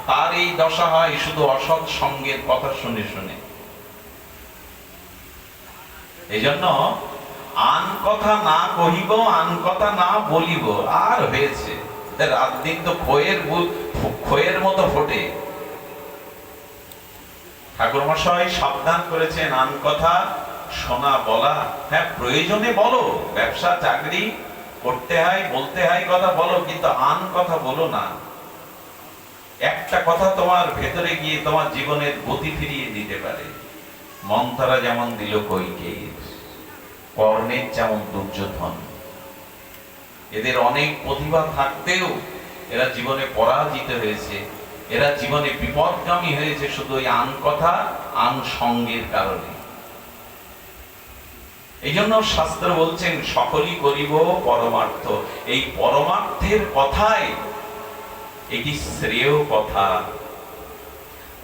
তার এই দশা হয় শুধু অসৎ সঙ্গের কথা শুনে শুনে। এই জন্য আন কথা না কহিব, আন কথা না বলিব। আর হয়েছে, রাত দিন তো খয়ের মতো ফোটে। ঠাকুরমশাই সাবধান করেছেন, আন কথা শোনা বলা, হ্যাঁ প্রয়োজনে বলো, ব্যবসা চাকরি করতে হয়, বলতে হয় কথা বলো, কিন্তু আন কথা বলো না। একটা কথা তোমার ভেতরে গিয়ে তোমার জীবনের গতি ফিরিয়ে দিতে পারে। মন্থরা যেমন দিল কইকেয়ীর, কর্ণের যেমন দুর্যোধন। এদের অনেক প্রতিভা থাকতেও এরা জীবনে পরাজিত হয়েছে, এরা জীবনে বিপদগামী হয়েছে শুধু ওই আন কথা, আন সঙ্গের কারণে। এই জন্য শাস্ত্র বলছেন সকলই করিব পরমার্থ। এই পরমার্থের কথাই এটি শ্রেয় কথা।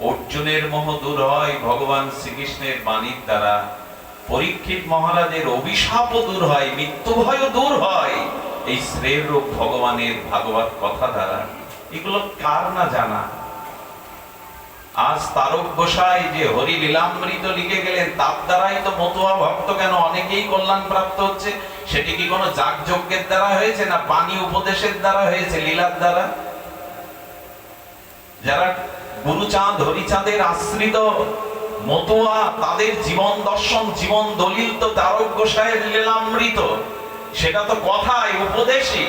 অর্জুনের মোহ দূর হয় ভগবান শ্রীকৃষ্ণের বাণীর দ্বারা, পরীক্ষিত মহারাজের অভিশাপও দূর হয়, মৃত্যু ভয়ও দূর হয় এই শ্রেয় রূপ ভগবানের ভাগবত কথা দ্বারা। এগুলো কার না জানা। আজ তারক গোসাই যে হরি লীলামৃত লিখে গেলেন, তার দ্বারাই তো মতুয়া ভক্ত কেন অনেকেই কল্যাণ প্রাপ্ত হচ্ছে। সেটি কি কোনো যাগযজ্ঞের দ্বারা হয়েছে, না বাণী উপদেশের দ্বারা হয়েছে, লীলার দ্বারা? যারা গুরুচাঁদ হরিচাঁদের আশ্রিত মতুয়া, তাদের জীবন দর্শন, জীবন দলিল তো তারক গোসাইয়ের লীলামৃত। সেটা তো কথাই, উপদেশই।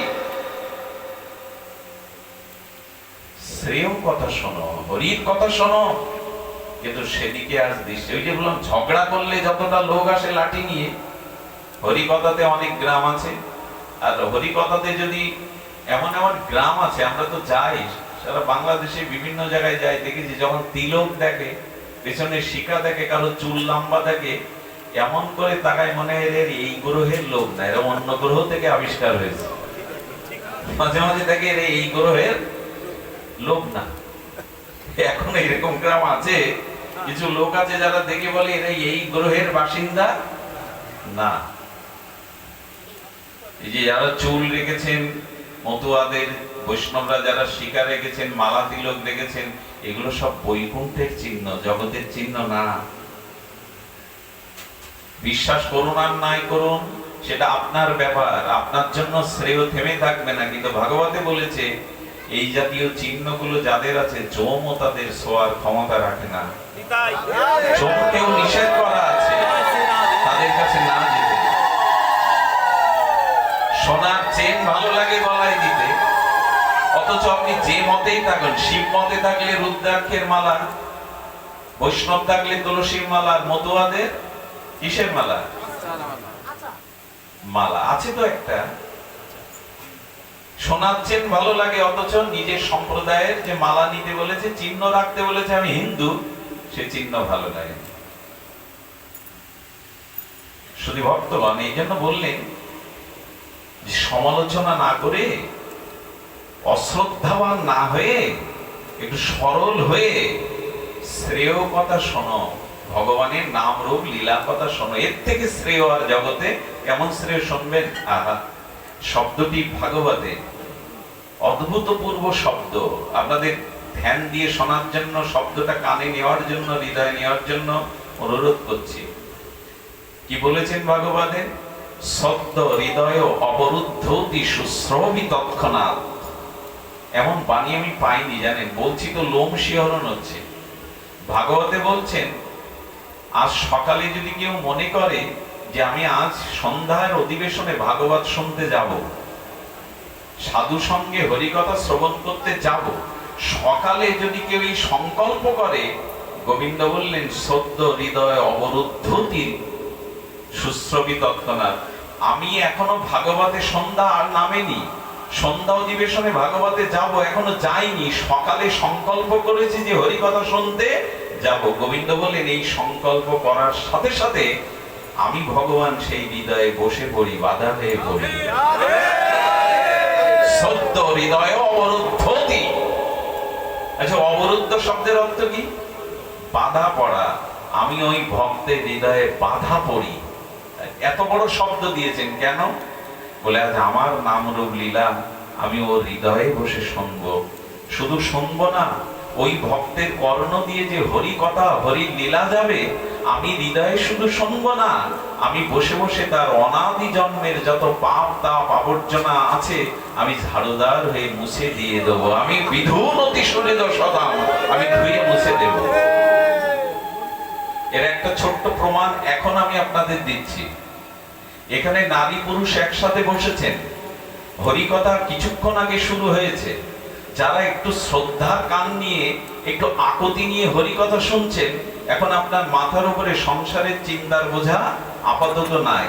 শ্রেয় কথা শোনো, হরির কথা শোনো, কিন্তু সেদিকে আজ দৃষ্টি। ওই যে বললাম, ঝগড়া করলে যতটা লোক আসে লাঠি নিয়ে, হরিকথাতে অনেক গ্রাম আছে। আর হরিকথাতে যদি এমন এমন গ্রাম আছে, আমরা তো যাই সারা বাংলাদেশে বিভিন্ন জায়গায় যাই, দেখেছি যখন তিলক দেখে, পেছনে শিকা দেখে, কারো চুল লম্বা দেখে, এমন করে তাকায় মনে হয় এর এই গ্রহের লোক না, এরা অন্য গ্রহ থেকে আবিষ্কার হয়েছে। মাঝে মাঝে দেখে এর এই গ্রহের লোক না। এখন এরকম গ্রাম আছে, কিছু লোক আছে যারা দেখে বলে এরা এই গ্রহের বাসিন্দা না। এই যে যারা চুল রেখেছেন মতুয়াদের, বৈষ্ণবরা যারা শিকার রেখেছেন, মালা তিলক রেখেছেন, এগুলো সব বৈকুণ্ঠের চিহ্ন, জগতের চিহ্ন না। বিশ্বাস করুন আর নাই করুন, সেটা আপনার ব্যাপার, আপনার জন্য শ্রেয় থেমে থাকবে না। কিন্তু ভাগবতে বলেছে এই জাতীয় চিহ্নগুলো যাদের আছে, যমও তাদের ছোঁয়ার ক্ষমতা রাখে না। যমকেও নিষেধ করা আছে তাদের কাছে না যেতে। সোনার চেন ভালো লাগে গলায় দিতে, অথচ আপনি যে মতেই থাকুন, শিব মতে থাকলে রুদ্রাক্ষের মালা, বৈষ্ণব থাকলে তুলসীর মালা, মতুয়াদের কিসের মালা? মালা আছে তো একটা। সোনার চেন ভালো লাগে, অথচ নিজের সম্প্রদায়ের যে মালা নিতে বলেছে, চিহ্ন রাখতে বলেছে আমি হিন্দু, সে চিহ্ন ভালো লাগে। শুধু ভক্তগণ এই জন্য বললেন সমালোচনা না করে, অশ্রদ্ধাবান না হয়ে, একটু সরল হয়ে শ্রেয় কথা শোনো, ভগবানের নাম রূপ লীলা কথা শোনো। এর থেকে শ্রেয় আর জগতে কেমন শ্রেয় শুনবেন? আহা, শব্দটি ভাগবতে অদ্ভুতপূর্ব শব্দ। আপনাদের ধ্যান দিয়ে শোনার জন্য, শব্দটা কানে নেওয়ার জন্য, হৃদয়ে নেওয়ার জন্য অনুরোধ করছি। কি বলেছেন ভাগবতে? সদ্য হৃদয় অবরুদ্ধতি সুশ্রবি তৎক্ষণাৎ। এমন বাণী আমি পাইনি, জানেন, বলছি তো লোম শিহরণ হচ্ছে। ভাগবতে বলছেন, আজ সকালে যদি কেউ মনে করে যে আমি আজ সন্ধ্যার অধিবেশনে ভাগবত শুনতে যাব, সাধু সঙ্গে হরিকথা শ্রবণ করতে যাব, সকালে যদি কেউ এই সংকল্প করে, গোবিন্দ বললেন সদ্য হৃদয় অবরুদ্ধতি সুশ্রবি তৎক্ষণাৎ। আমি এখনো ভাগবতে সন্ধ্যা আর নামেনি, সন্ধ্যা অধিবেশনে ভাগবতে যাব, এখনো যাইনি, সকালে সংকল্প করেছি যে হরিকথা শুনতে যাব। গোবিন্দ বলেন এই সংকল্প করার সাথে সাথে আমি ভগবান সেই হৃদয়ে বসে পড়ি, বাধা হয়ে পড়ি। সদ্য হৃদয় অবরুদ্ধতি। আচ্ছা, অবরুদ্ধ শব্দের অর্থ কি? বাধা পড়া। আমি ওই ভক্তের হৃদয়ে বাধা পড়ি। এত বড় শব্দ দিয়েছেন কেন? বলে আজ আমার নাম রূপ লীলা আমি ওর হৃদয়ে বসে শুনবো। শুধু শুনবো না, ওই ভক্তের কর্ণ দিয়ে যে হরি কথা, হরি লীলা যাবে, আমি হৃদয়ে শুধু শুনবো না, আমি বসে বসে তার অনাদি জন্মের যত পাপ তাপ আবর্জনা আছে আমি ঝাড়ুদার হয়ে মুছে দিয়ে দেবো। আমি বিধুন অতি সুহৃদ সদাম, আমি ধুয়ে মুছে দেব। এর একটা ছোট্ট প্রমাণ এখন আমি আপনাদের দিচ্ছি। এখানে নারী পুরুষ একসাথে বসেছেন, হরিকথা কিছুক্ষণ আগে শুরু হয়েছে। যারা একটু শ্রদ্ধার কান নিয়ে, একটু আকতি নিয়ে হরিকথা শুনছেন, এখন আপনার মাথার উপরে সংসারের চিন্তার বোঝা আপাতত নাই।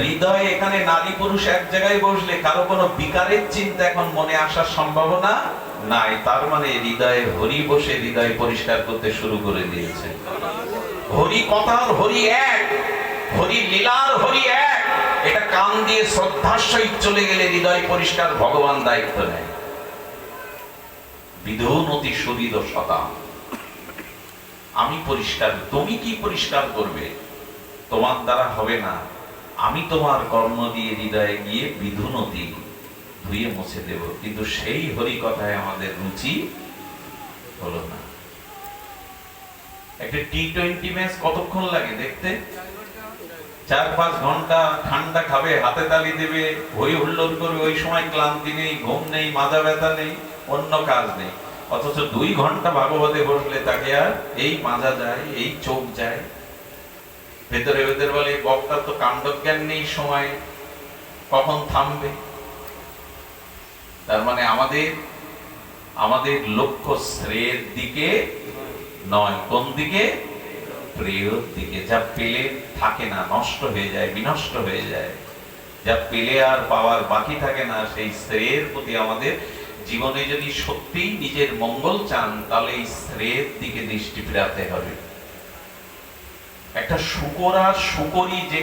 হৃদয়ে এখানে নারী পুরুষ এক জায়গায় বসলে কারো কোনো বিকারের চিন্তা এখন মনে আসার সম্ভাবনা নাই। তার মানে হৃদয়ে হরি বসে হৃদয় পরিষ্কার করতে শুরু করে দিয়েছে। হরি কথার হরি এক, হরি লীলার হরি এক। এটা কান দিয়ে শ্রদ্ধার সহিত চলে গেলে হৃদয় পরিষ্কার ভগবান দায়িত্ব নেয়। বিধুন অতি সুহৃদ সদাম, আমি পরিষ্কার। তুমি কি পরিষ্কার করবে? তোমার দ্বারা হবে না। আমি তোমার কর্ম দিয়ে হৃদয়ে গিয়ে বিধুনতি ধুয়ে মুছে দেব। কিন্তু সেই হরি কথায় আমাদের রুচি হলো না। একটা টি-20 ম্যাচ কতক্ষণ লাগে দেখতে? 4-5 ঘন্টা। ঠান্ডা খাবে, হাতে তালি দেবে, হই হুল্লোড় করবে। ওই সময় ক্লান্তি নেই, ঘুম নেই, মাজা ব্যথা নেই, অন্য কাজ নেই। অথচ 2 ঘন্টা ভাগবতে বসলে তাকে আর এই মাজা যায়, এই চোখ যায়। ভেতরে ভেতরে বলে বক্তার তো কাণ্ডজ্ঞান নেই, সময় কখন থামবে। তার মানে আমাদের লক্ষ্য শ্রেয়ের দিকে নয়। কোন দিকে? প্রিয়র দিকে। যা পেলে থাকে না, নষ্ট হয়ে যায়, বিনষ্ট হয়ে যায়। যা পেলে আর পাওয়ার বাকি থাকে না, সেই শ্রেয়ের প্রতি আমাদের জীবনে যদি সত্যিই নিজের মঙ্গল চান, তাহলে এই শ্রেয়ের দিকে দৃষ্টি ফেরাতে হবে। একটা শূকর আর শূকরী যে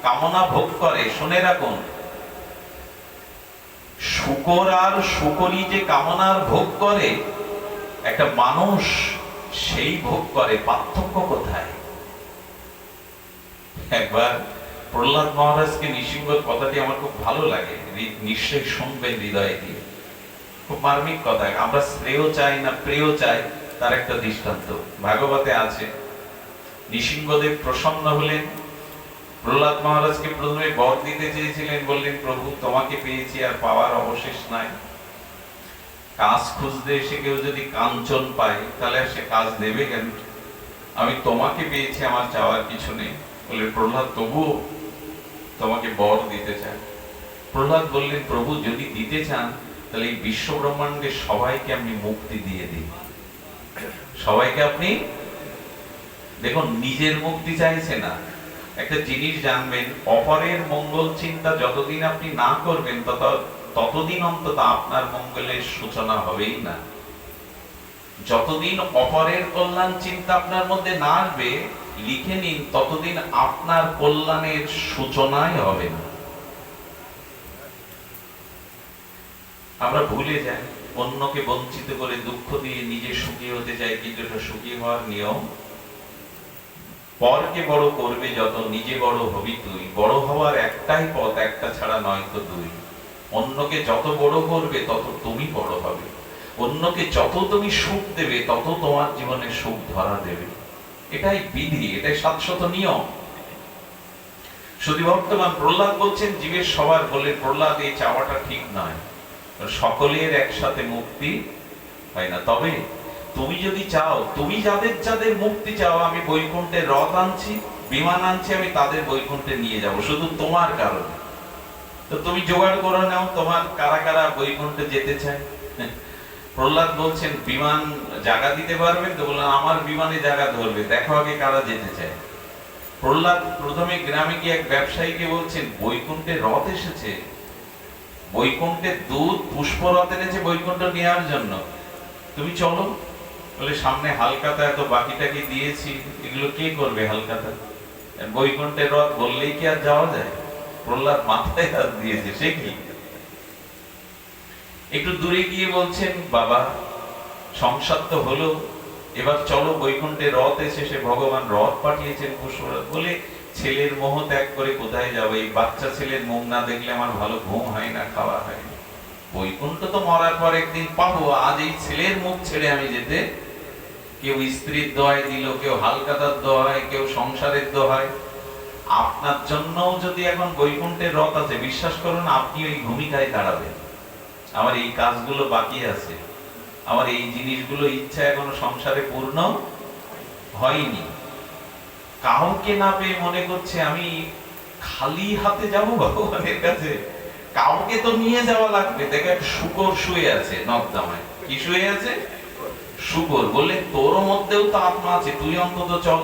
কামনা ভোগ করে, শুনে রাখুন, শূকর আর শূকরী যে কামনার ভোগ করে, একটা মানুষ সেই ভোগ করে। পার্থক্য কোথায়? একবার প্রহ্লাদ মহারাজকে নৃসিংহর কথাটি আমার খুব ভালো লাগে, নিশ্চয়ই শুনবেন হৃদয়ে দিয়ে। খুব মার্মিক কথা। আমরা শ্রেয় চাই না প্রিয় চাই, তার একটা দৃষ্টান্ত ভাগবতে আছে। নৃসিংহদেব প্রসন্ন হলেন, প্রহ্লাদ মহারাজকে প্রথমে বর দিতে চেয়েছিলেন, বললেন প্রভু তোমাকে পেয়েছি, আর পাওয়ার অবশেষ নাই। কাজ খুঁজতে এসে কেউ যদি কাঞ্চন পায়, তাহলে সে কাজ দেবে কেন? আমি তোমাকে পেয়েছি, আমার চাওয়ার কিছু নেই। বলে প্রহ্লাদ তবুও তোমাকে বর দিতে চান। প্রহ্লাদ বললেন প্রভু যদি দিতে চান, তাহলে এই বিশ্ব ব্রহ্মাণ্ডের সবাইকে আপনি মুক্তি দিয়ে দিন। সবাইকে আপনি দেখুন, নিজের মুক্তি চাইছে না। একটা জিনিস জানবেন, অপরের মঙ্গল চিন্তা যতদিন আপনি না করবেন, ততদিন অন্তত আপনার মঙ্গলের সূচনা হবেই না। যতদিন অপরের কল্যাণ চিন্তা আপনার মধ্যে না আসবে, লিখে নিন, ততদিন আপনার কল্যাণের সূচনাই হবে না। আমরা ভুলে যাই, অন্যকে বঞ্চিত করে দুঃখ দিয়ে নিজে সুখী হতে চাই, কিন্তু এটা সুখী হওয়ার নিয়ম। পরকে বড় করবে যত, নিজে বড় হবি তুই। বড় হওয়ার একটাই পথ, একটা ছাড়া নয় তো দুই। অন্যকে যত বড় করবে তত তুমি বড় হবে। অন্যকে যত তুমি সুখ দেবে তত তোমার জীবনে সুখ ধরা দেবে। এটাই বিধি, এটাই শাশ্বত নিয়ম। শুধু বর্তমান প্রহ্লাদ বলছেন জীবের সবার, বলে প্রহ্লাদ এই চাওয়াটা ঠিক নয়, সকলের একসাথে মুক্তি হয় না। তবে তুমি যদি চাও, তুমি যাদের যাদের মুক্তি চাও, আমি বৈকুণ্ঠে রথ আনছি, বিমান আনছি, আমি তাদের বৈকুণ্ঠে নিয়ে যাব, শুধু তোমার কারণে। তো তুমি জোগাড় করে নাও, তোমার কারা কারা বৈকুণ্ঠে যেতে চায়। প্রহ্লাদ বলছেন বিমান জায়গা দিতে পারবেন তো? বললেন আমার বিমানে জায়গা ধরবে, দেখো আগে কারা যেতে চায়। প্রহ্লাদ প্রথমে গ্রামে গিয়ে এক ব্যবসায়ীকে বলছেন বৈকুণ্ঠে রথ এসেছে, বৈকুণ্ঠে দুধ পুষ্পরথ এনেছে বৈকুণ্ঠ নেওয়ার জন্য, তুমি চলো। বলে সামনে হালকাতা এত বাকিটাকে দিয়েছি, এগুলো কে করবে হালকাতা? বৈকুণ্ঠের রথ বললেই কি আর যাওয়া যায়? প্রহ্লাদ মাথায় হাত দিয়েছে, সে কি? একটু দূরে গিয়ে বলছেন বাবা সংসার তো হলো, এবার চলো বৈকুণ্ঠে রথ এসে ভগবান রথ পাঠিয়েছেন পুষ্পরথ। বলে ছেলের মোহ ত্যাগ করে কোথায় যাবো? এই বাচ্চা ছেলের মুখ না দেখলে আমার ভালো ঘুম হয় না, খাওয়া হয় না। বৈকুণ্ঠ তো মরার পর একদিন পাবো, আজ এই ছেলের মুখ ছেড়ে আমি যেতে? কেউ স্ত্রীর দোহাই দিল, কেউ হালকাতার দোহাই, কেউ সংসারের দোহাই। আপনার জন্যও যদি এখন বৈকুণ্ঠের রথ আছে, বিশ্বাস করুন আপনি ওই ভূমিকায় দাঁড়াবেন। আমার এই কাজগুলো বাকি আছে, আমার এই জিনিসগুলো ইচ্ছা এখনো সংসারে পূর্ণ হয়নি। কাউকে না পেয়ে মনে করছে আমি খালি হাতে যাব ভগবানের কাছে, কাউকে তো নিয়ে যাওয়া লাগবে। দেখে একটা শূকর শুয়ে আছে নর্দমায়। কি শুয়ে আছে? শূকর। বললে তোর মধ্যেও তো আত্মা আছে, তুই অন্তত চল।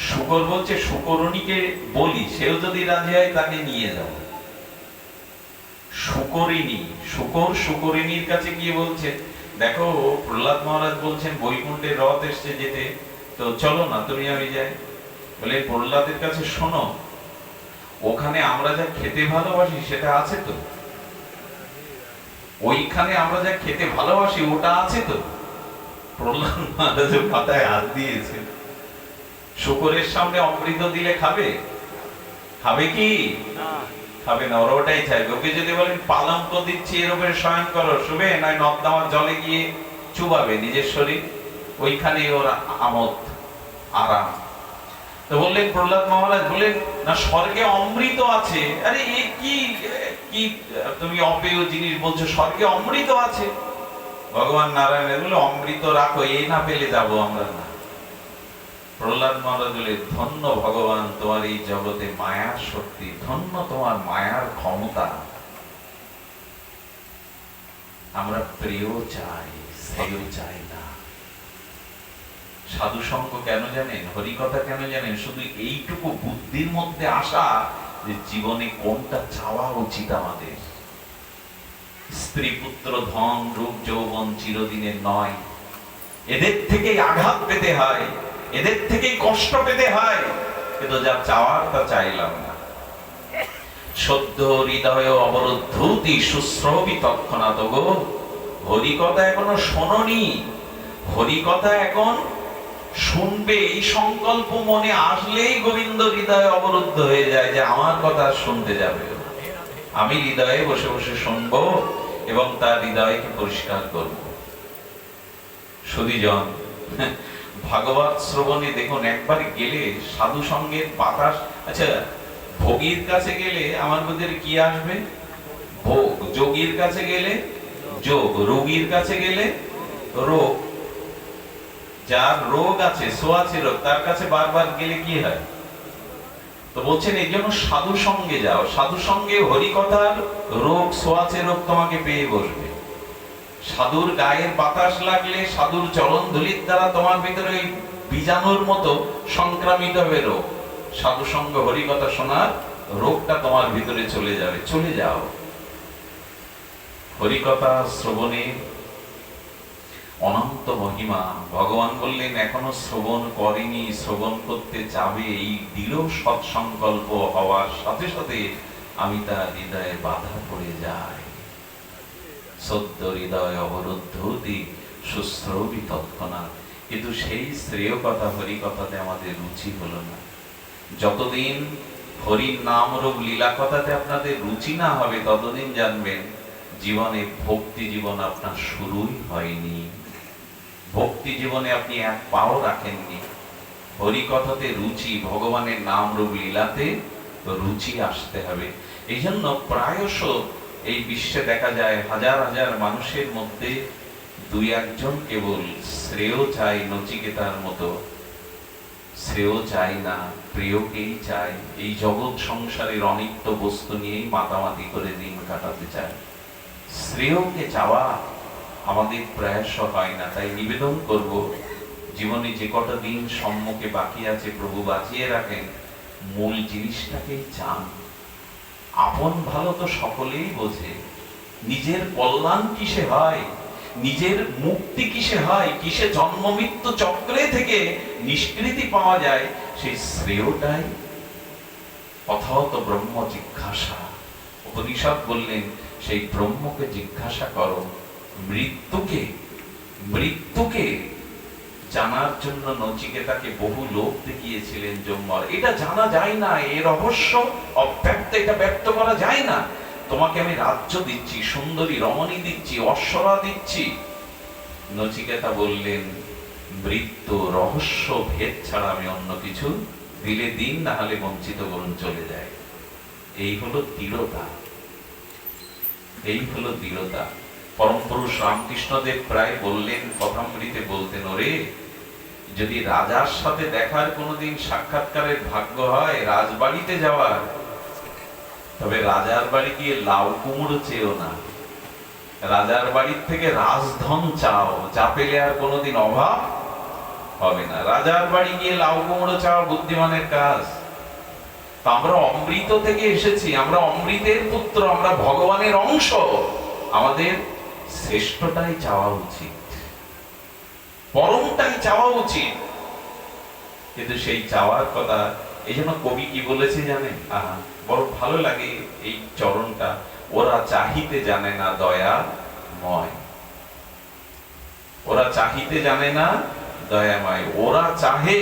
শূকর বলছে শূকরণীকে বলি, সেও যদি রাজি হয় তাকে নিয়ে যাও। শূকরিণী, শূকর শূকরিণীর কাছে গিয়ে বলছে দেখো প্রহ্লাদ মহারাজ বলছেন বৈকুণ্ঠের রথ এসছে যেতে, তো চলো না তুমি আমি যাই। বলে প্রহ্লাদের কাছে শোনো, ওখানে আমরা যা খেতে ভালোবাসি সেটা আছে তো? ওইখানে আমরা যা খেতে ভালোবাসি ওটা আছে তো? প্রহ্লাদ মহারাজের মাথায় হাত দিয়েছে। শূকরের সামনে অমৃত দিলে খাবে? খাবে কি? খাবে না, ওরা ওটাই চাইবে। ওকে যদি বলেন পালঙ্ক দিচ্ছি এর উপরে শয়ন করো, শুবে, নয় নর্দমার জলে গিয়ে চুবাবে নিজের শরীর, ওইখানে ওর আমোদ আরাম। তো বললেন প্রহ্লাদ মহারাজ, বললেন না স্বর্গে অমৃত আছে। আরে এ কি কি তুমি অপেয় জিনিস বলছো, স্বর্গে অমৃত আছে? ভগবান নারায়ণ বলে অমৃত রাখো, এই না পেলে যাবো আমরা না। প্রহ্লাদ মহারাজ বলে ধন্য ভগবান তোমার এই জগতে মায়ার শক্তি, ধন্য তোমার মায়ার ক্ষমতা। আমরা প্রিয় চাই, শ্রেয় চাই না। সাধু সঙ্গ কেন জানেন? হরিকথা কেন জানেন? শুধু এইটুকু বুদ্ধির মধ্যে আসা যে জীবনে কোনটা চাওয়া উচিত আমাদের। স্ত্রী পুত্র ধন রূপ যৌবন চিরদিনের নয়, এদের থেকেই আঘাত পেতে হয়, এদের থেকেই কষ্ট পেতে হয়, কিন্তু যা চাওয়ার তা চাইলাম না। সদ্য হৃদয় অবরুদ্ধতি শুশ্রবি তৎক্ষণাৎ গো। হরিকথা এখনো শোনোনি, হরিকথা এখন শুনবে, এই সংকল্প মনে আসলেই গোবিন্দ হৃদয়ে অবরুদ্ধ হয়ে যায় যে আমার কথা শুনতে যাবে। আমি হৃদয়ে বসে বসে শুনবো এবং তার হৃদয়কে পরিষ্কার করব। সুধীজন, ভাগবত শ্রবণে দেখুন একবার গেলে সাধু সঙ্গের বাতাস। আচ্ছা, ভোগীর কাছে গেলে আমার মধ্যে কি আসবে? ভোগ। যোগীর কাছে গেলে যোগ, রোগীর কাছে গেলে রোগ। যার রোগ আছে, সোয়াছে রোগ, তার কাছে বারবার গেলে কি হয়? তো বলছেন এই জন্য সাধু সঙ্গে যাও। সাধু সঙ্গে হরিকথার রোগ, সোয়াছে রোগ তোমাকে পেয়ে বসবে। সাধুর গায়ের বাতাস লাগলে, সাধুর চরণ ধুলির দ্বারা তোমার ভিতরে ওই বীজাণুর মতো সংক্রামিত হবে রোগ। সাধু সঙ্গ হরিকথা শোনার রোগটা তোমার ভিতরে চলে যাবে। চলে যাও। হরিকথা শ্রবণে অনন্ত মহিমা। ভগবান বললেন এখনো শ্রবণ করেনি, শ্রবণ করতে যাবে। এই দৃঢ় সৎসংকল্প হওয়ার সাথে সাথে আমি তার হৃদয়ে বাধা পড়ে যাই। সদ্য হৃদয় অবরুদ্ধ দি সুশ্রবী তৎক্ষণাৎ। কিন্তু সেই শ্রেয় কথা হরি কথাতে আমাদের রুচি হলো না। যতদিন হরির নাম রূপ লীলা কথাতে আপনাদের রুচি না হবে, ততদিন জানবেন জীবনে ভক্তি জীবন আপনার শুরুই হয়নি। ভক্তি জীবনে আপনি এক পাও রাখেননি। হরি কথাতে রুচি, ভগবানের নাম রূপ লীলাতে রুচি আসতে হবে। এই জন্য প্রায়শ এই বিশ্বে দেখা যায় হাজার হাজার মানুষের মধ্যে দুই একজন কেবল শ্রেয় চাই, নচিকেতার মতো শ্রেয় চাই না, প্রিয়কেই চাই। এই জগৎ সংসারের অনিত্য বস্তু নিয়েই মাতামাতি করে দিন কাটাতে চায়। শ্রেয়কে চাওয়া আমাদের প্রয়াস হয় না। তাই নিবেদন করব, জীবনে যে কটা দিন সম্মুখে বাকি আছে প্রভু বাঁচিয়ে রাখেন, মূল জিনিসটাকেই চান। আপন ভালো তো সকলেই বোঝে, নিজের কল্যাণ কিসে হয়, নিজের মুক্তি কিসে হয়, কিসে জন্ম মৃত্যু চক্রে থেকে নিষ্কৃতি পাওয়া যায়, সেই শ্রেয়টাই অথত ব্রহ্ম জিজ্ঞাসা। উপনিষদ বললেন সেই ব্রহ্মকে জিজ্ঞাসা করো। মৃত্যুকে জানার জন্য নচিকেতাকে বহু লোক দেখিয়েছিলেন যমরাজ। এটা জানা যায় না, এর রহস্য অব্যক্ত, এটা ব্যক্ত করা যায় না। তোমাকে আমি রাজ্য দিচ্ছি, সুন্দরী রমণী দিচ্ছি, অশ্বরা দিচ্ছি। নচিকেতা বললেন মৃত্যু রহস্য ভেদ ছাড়া আমি অন্য কিছু দিলে দিন, না হলে বঞ্চিত করুন চলে যায়। এই হলো দৃঢ়তা, এই হলো দৃঢ়তা। পরম পুরুষ রামকৃষ্ণদেব প্রায় বললেন, কথামৃতে বলতেন, ওরে যদি রাজার সাথে দেখার কোনোদিন সাক্ষাৎকারের ভাগ্য হয়, রাজবাড়িতে যাওয়ার, তবে রাজার বাড়ি গিয়ে লাউ কুমড়ো চেয়েও না, রাজার বাড়ির থেকে রাজধন চাও, যা পেলে আর কোনোদিন অভাব হবে না। রাজার বাড়ি গিয়ে লাউ কুমড়ো চাওয়া বুদ্ধিমানের কাজ। তা আমরা অমৃত থেকে এসেছি, আমরা অমৃতের পুত্র, আমরা ভগবানের অংশ। আমাদের শ্রেষ্ঠটাই চাওয়া উচিত, পরমটাই চাওয়া উচিত। কিন্তু সেই চাওয়ার কথা, এই জন্য কবি কি বলেছে জানেন? বড় ভালো লাগে এই চরণটা। ওরা চাহিতে জানে না দয়াময়, ওরা চাহিতে জানে না দয়াময়, ওরা চাহে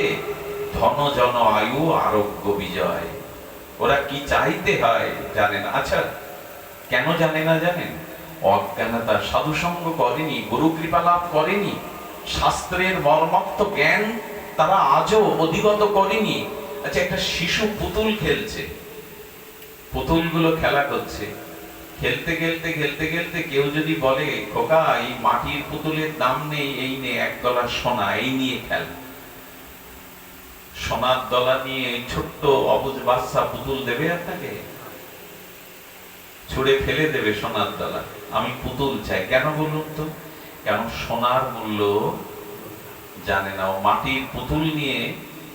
ধন জন আয়ু আরোগ্য বিজয়। ওরা কি চাইতে হয় জানে না। আচ্ছা, কেন জানে না জানেন? অজ্ঞানতা, সাধুসঙ্গ করেনি, গুরু কৃপা লাভ করেনি, শাস্ত্রের মর্মার্থ জ্ঞান তারা আজও অধিগত করেনি। আচ্ছা, একটা শিশু পুতুল খেলছে, পুতুলগুলো খেলা করছে, খেলতে খেলতে খেলতে খেলতে কেউ যদি বলে, খোকা এই মাটির পুতুলের দাম নেই, এই নে $1 সোনা, এই নিয়ে খেল। সোনার দলা নিয়ে এই ছোট্ট অবুঝ বাচ্চা পুতুল দেবে আপনাকে? ছুড়ে ফেলে দেবে সোনার দলা। আমি পুতুল চাই। কেন বলুন তো? কেন? সোনার মূল্য জানে না, ও মাটির পুতুল নিয়ে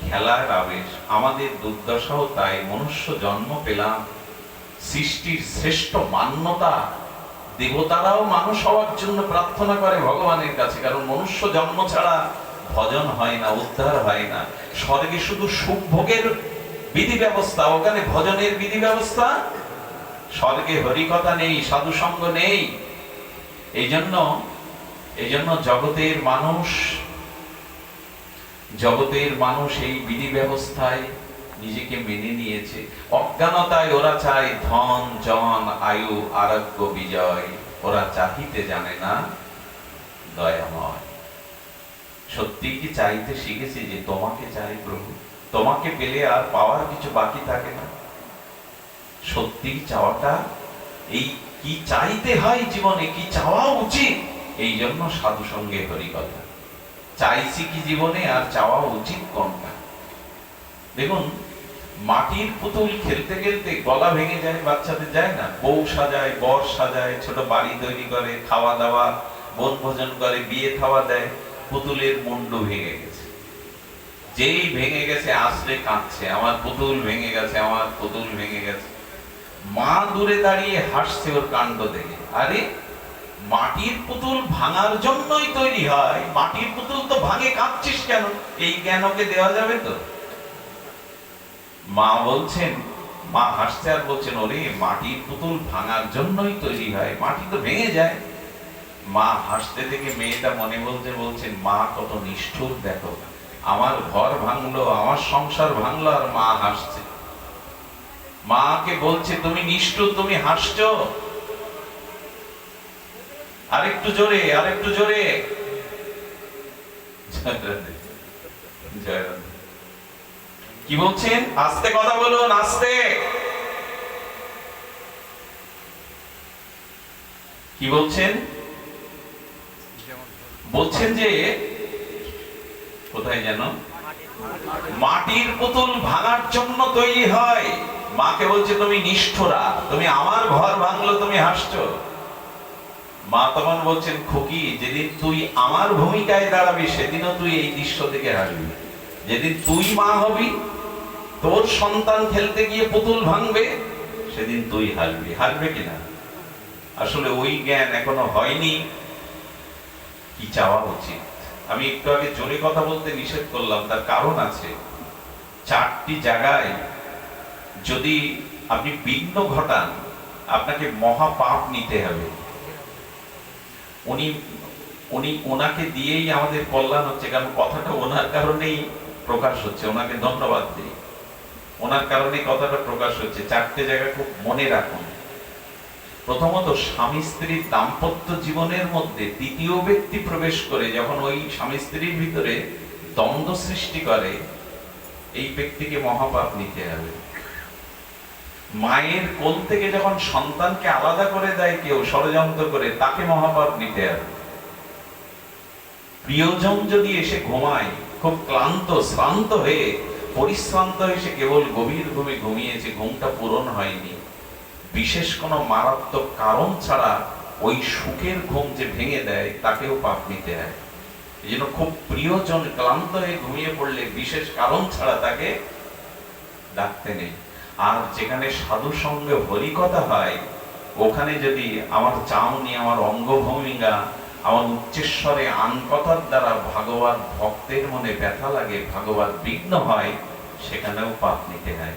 খেলার আবেশ। আমাদের দুর্দশাও তাই। মনুষ্য জন্ম পেলাম, সৃষ্টির শ্রেষ্ঠ মান্যতা। দেবতারাও মানুষ হওয়ার জন্য প্রার্থনা করে ভগবানের কাছে, কারণ মনুষ্য জন্ম ছাড়া ভজন হয় না, উদ্ধার হয় না। স্বর্গে শুধু সুখ ভোগের বিধি ব্যবস্থা, ওখানে ভজনের বিধি ব্যবস্থা। স্বর্গে হরিকথা নেই, সাধু সঙ্গ নেই। এই জন্য জগতের মানুষ এই বিধি ব্যবস্থায় নিজেকে মেনে নিয়েছে। অজ্ঞানতায় ওরা চায় ধন জন আয়ু আরোগ্য বিজয়, ওরা চাহিতে জানে না দয়াময়। সত্যি কি চাইতে শিখেছি যে তোমাকে চাই প্রভু? তোমাকে পেলে আর পাওয়ার কিছু বাকি থাকে না। সত্যি চাওয়াটা, এই কি চাইতে হয় জীবনে, কি চাওয়া উচিত, এই জন্য সাধু সঙ্গে হরিকথা। চাইছি কি জীবনে, আর চাওয়া উচিত কোনটা? দেখুন, মাটির পুতুল খেলতে খেলতে গলা ভেঙে যায়, বাচ্চাদের যায় না? বউ সাজায়, বর সাজায়, ছোট বাড়ি তৈরি করে, খাওয়া দাওয়া, বনভোজন করে, বিয়ে খাওয়া দেয়। পুতুলের মুন্ডু ভেঙে গেছে, যেই ভেঙে গেছে আশ্রে কাঁদছে, আমার পুতুল ভেঙে গেছে, আমার পুতুল ভেঙে গেছে। মা দূরে দাঁড়িয়ে হাসছে ওর কাণ্ড দেখে। আরে, মাটির পুতুল ভাঙার জন্যই তৈরি হয়, মাটির পুতুল তো ভাঙে, কাঁদছিস কেন? এই জ্ঞানকে দেওয়া যাবে তো? মা বলছেন, মা হাসছে আর বলছেন, ওরে মাটির পুতুল ভাঙার জন্যই তৈরি হয়, মাটি তো ভেঙে যায়, মা হাসতে দেখে মেয়েটা মনে বলছেন মা কত নিষ্ঠুর, দেখো আমার ঘর ভাঙলো, আমার সংসার ভাঙলো, আর মা হাসছে। মাকে বলছে তুমি নিষ্ঠুর, তুমি হাসছো, আরেকটু জোরে, আরেকটু জোরে। কি বলছেন? আস্তে কথা বলুন, আস্তে। কি বলছেন? বলছেন যে কোথায় যেন মাটির পুতুল ভাঙার জন্য তৈরি হয়। মাকে বলছে তুমি নিষ্ঠুরা, তুমি আমার ঘর ভাঙলো, তুমি হাসছো। মা তখন বলছেন খুকি, যেদিন তুই আমার ভূমিকায় দাঁড়াবি সেদিনও তুই এই দৃশ্য থেকে হাসবি। যেদিন তুই মা হবি, তোর সন্তান খেলতে গিয়ে পুতুল ভাঙবে, সেদিন তুই হাসবি। হাসবে কিনা? আসলে ওই জ্ঞান এখনো হয়নি। কি চাওয়া উচিত? আমি একটু আগে জোরে কথা বলতে নিষেধ করলাম, তার কারণ আছে। 4টি জায়গায় যদি আপনি বিঘ্ন ঘটান, আপনাকে মহা পাপ নিতে হবে। ওনাকে দিয়েই আমাদের কল্যাণ হচ্ছে, কারণ কথাটা ওনার কারণেই প্রকাশ হচ্ছে। ওনাকে ধন্যবাদ দিই, ওনার কারণে কথাটা প্রকাশ হচ্ছে। 4টে জায়গা খুব মনে রাখুন। প্রথমত, স্বামী স্ত্রীর দাম্পত্য জীবনের মধ্যে তৃতীয় ব্যক্তি প্রবেশ করে যখন ওই স্বামী স্ত্রীর ভিতরে দ্বন্দ্ব সৃষ্টি করে, এই ব্যক্তিকে মহাপাপ নিতে হবে। মায়ের কোল থেকে যখন সন্তানকে আলাদা করে দেয় কেউ ষড়যন্ত্র করে, তাকে মহাপাপ নিতে হবে। প্রিয়জন যদি এসে ঘুমায়, খুব ক্লান্ত শ্রান্ত হয়ে পরিশ্রান্ত হয়ে সে কেবল গভীর ঘুমে ঘুমিয়েছে, ঘুমটা পূরণ হয়নি, বিশেষ কোনো মারাত্মক কারণ ছাড়া ওই সুখের ঘুম যে ভেঙে দেয়, তাকেও পাপ নিতে হয়। এই জন্য খুব প্রিয়জন ক্লান্ত হয়ে ঘুমিয়ে পড়লে বিশেষ কারণ ছাড়া তাকে ডাকতে নেই। আর যেখানে সাধু সঙ্গে হরিকথা হয়, ওখানে যদি আমার চাউনি, আমার অঙ্গভূমিকা, আমার উচ্চেশ্বরে আন কথার দ্বারা ভাগবত ভক্তের মনে ব্যথা লাগে, ভাগবত বিঘ্ন হয়, সেখানেও পাপ নিতে হয়।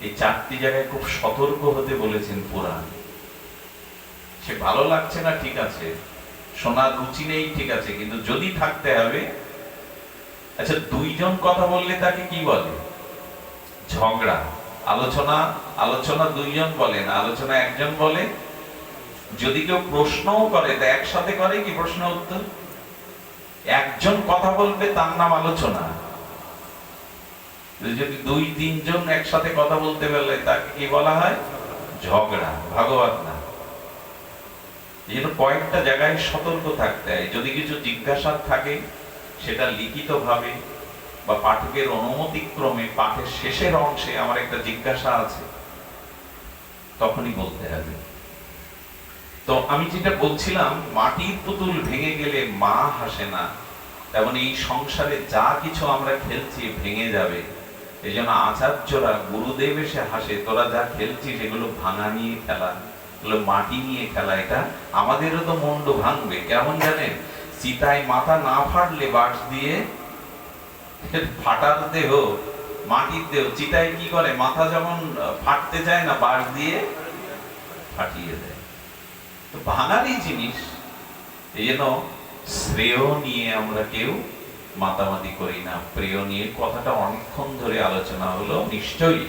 এই 4টি জায়গায় খুব সতর্ক হতে বলেছেন পুরাণ। সে ভালো লাগছে না, ঠিক আছে, শোনার রুচি নেই, ঠিক আছে, কিন্তু যদি থাকতে হবে। আচ্ছা, 2 জন কথা বললে তাকে কি বলে? ঝগড়া। আলোচনা 2 জন বলেন, আলোচনা 1 জন বলে। যদি কেউ প্রশ্নও করে, তা একসাথে করে কি প্রশ্ন উত্তর? 1 জন কথা বলবে, তার নাম আলোচনা। যদি 2-3 জন একসাথে কথা বলতে পারলে, তাকে কি বলা হয়? ঝগড়া। ভাগবত না। এই জন্য কয়েকটা জায়গায় সতর্ক থাকতে হয়। যদি কিছু জিজ্ঞাসা থাকে, সেটা লিখিত ভাবে বা পাঠকের অনুমতিক্রমে পাঠের শেষের অংশে আমার একটা জিজ্ঞাসা আছে, তখনই বলতে হবে। তো আমি যেটা বলছিলাম, মাটির পুতুল ভেঙে গেলে মা হাসে না, তেমন এই সংসারে যা কিছু আমরা খেলছি ভেঙে যাবে। এই জন্য আচার্যরা, গুরুদেব এসে হাসে, তোরা যা খেলছিস এগুলো ভাঙা নিয়ে খেলা, এগুলো মাটি নিয়ে খেলা, এটা আমাদেরও তো মুন্ড ভাঙবে। কেমন জানেন? চিতায় মাথা না ফাটলে বাঁশ দিয়ে ফাটার দেহ, মাটির দেহ, চিতায় কি করে? মাথা যখন ফাটতে যায় না, বাঁশ দিয়ে ফাটিয়ে দেয়। তো ভাঙারই জিনিস। এই জন্য শ্রেয় নিয়ে আমরা কেউ মাতামাতি করি না। প্রিয় নিয়ে কথাটা অনেকক্ষণ ধরে আলোচনা হলো। নিশ্চয়ই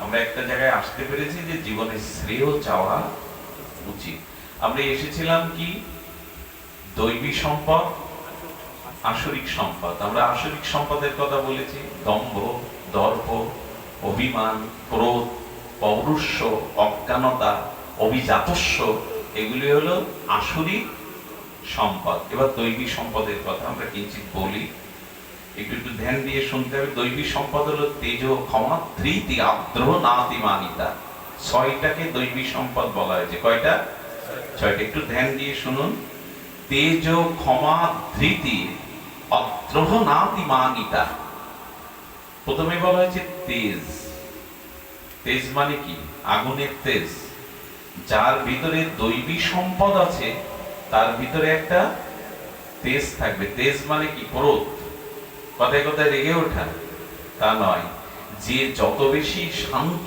আমরা একটা জায়গায় আসতে পেরেছি যে জীবনে শ্রেয় চাওয়া উচিত। আমরা এসেছিলাম কি? দৈবী সম্পদ, আসরিক সম্পদ। আমরা আসরিক সম্পদের কথা বলেছি। দম্ভ, দর্প, অভিমান, ক্রোধ, পৌরুষ্য, অজ্ঞানতা, অভিজাতস্য, এগুলি হলো আসরিক সম্পদ। এবার দৈবী সম্পদের কথা আমরা কিঞ্চিত বলি, একটু একটু ধ্যান দিয়ে শুনতে হবে। দৈবী সম্পদ হলো তেজ, ক্ষমা, ধৃতি, আদ্র, নাতিমানিতা। 6টাকে দৈবী সম্পদ বলা হয়েছে। কয়টা? 6টা। একটু ধ্যান দিয়ে শুনুন। তেজ, ক্ষমা, ধৃতি, আদ্র, নাতিমানিতা। প্রথমে বলা হয়েছে তেজ। তেজ মানে কি? আগুনের তেজ। যার ভিতরে দৈবী সম্পদ আছে, তার ভিতরে একটা তেজ থাকবে। তেজ মানে কি? ক্রোধ। কথায় কথায় রেগে ওঠা তা নয়। যে যত বেশি শান্ত,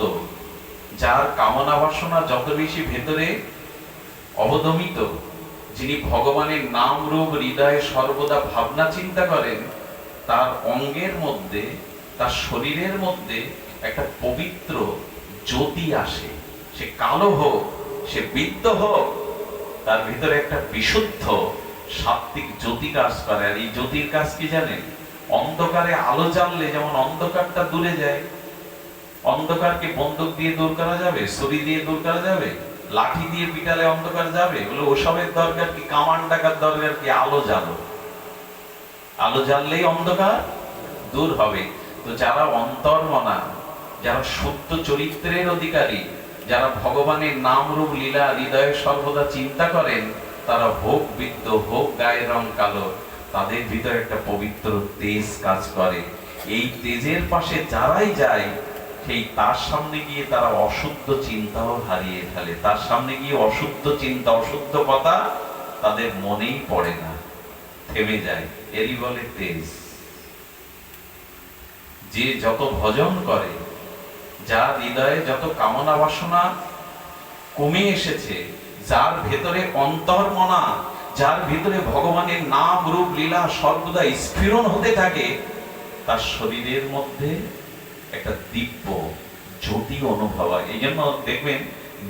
যার কামনা বাসনা যত বেশি ভেতরে অবদমিত, যিনি ভগবানের নাম রূপ হৃদয়ে সর্বদা ভাবনা চিন্তা করেন, তার অঙ্গের মধ্যে, তার শরীরের মধ্যে একটা পবিত্র জ্যোতি আসে। সে কালো হোক, সে বৃদ্ধ হোক, তার ভিতরে একটা বিশুদ্ধ সাত্বিক জ্যোতি কাজ করে। আর এই জ্যোতির কাজ কি জানেন? অন্ধকারে আলো জ্বাললে যেমন অন্ধকারটা দূরে যায়, অন্ধকারকে বন্দুক দিয়ে দূর করা যাবে, ছুরি দিয়ে দূর করা যাবে, লাঠি দিয়ে পিটালে অন্ধকার যাবে? বলে ওসবের দরকার কি, কামান ডাকার দরকার কি? আলো জ্বালো, আলো জ্বাললেই অন্ধকার দূর হবে। তো যারা অন্তর্মনা, যারা শুদ্ধ চরিত্রের অধিকারী, যারা ভগবানের নাম রূপ লীলা হৃদয়ে সর্বদা চিন্তা করেন, তারা হোক বৃদ্ধ, হোক গায়ের রং কালো, তাদের ভিতরে একটা পবিত্র তেজ কাজ করে। এই তেজের পাশে যারাই যায়, সেই তার সামনে গিয়ে তারা অশুদ্ধ চিন্তাও হারিয়ে ফেলে। তার সামনে গিয়ে অশুদ্ধ চিন্তা, অশুদ্ধ কথা তাদের মনেই পড়ে না, থেমে যায়। এরই বলে তেজ। যে যত ভজন করে, যার হৃদয়ে যত কামনা বাসনা কমে এসেছে, যার ভেতরে অন্তর্মনা, যার ভিতরে ভগবানের নাম রূপ লীলা সর্বদা স্ফুরণ হতে থাকে, তার শরীরের মধ্যে একটা দিব্য জ্যোতি অনুভব হয়। এই জন্য দেখবেন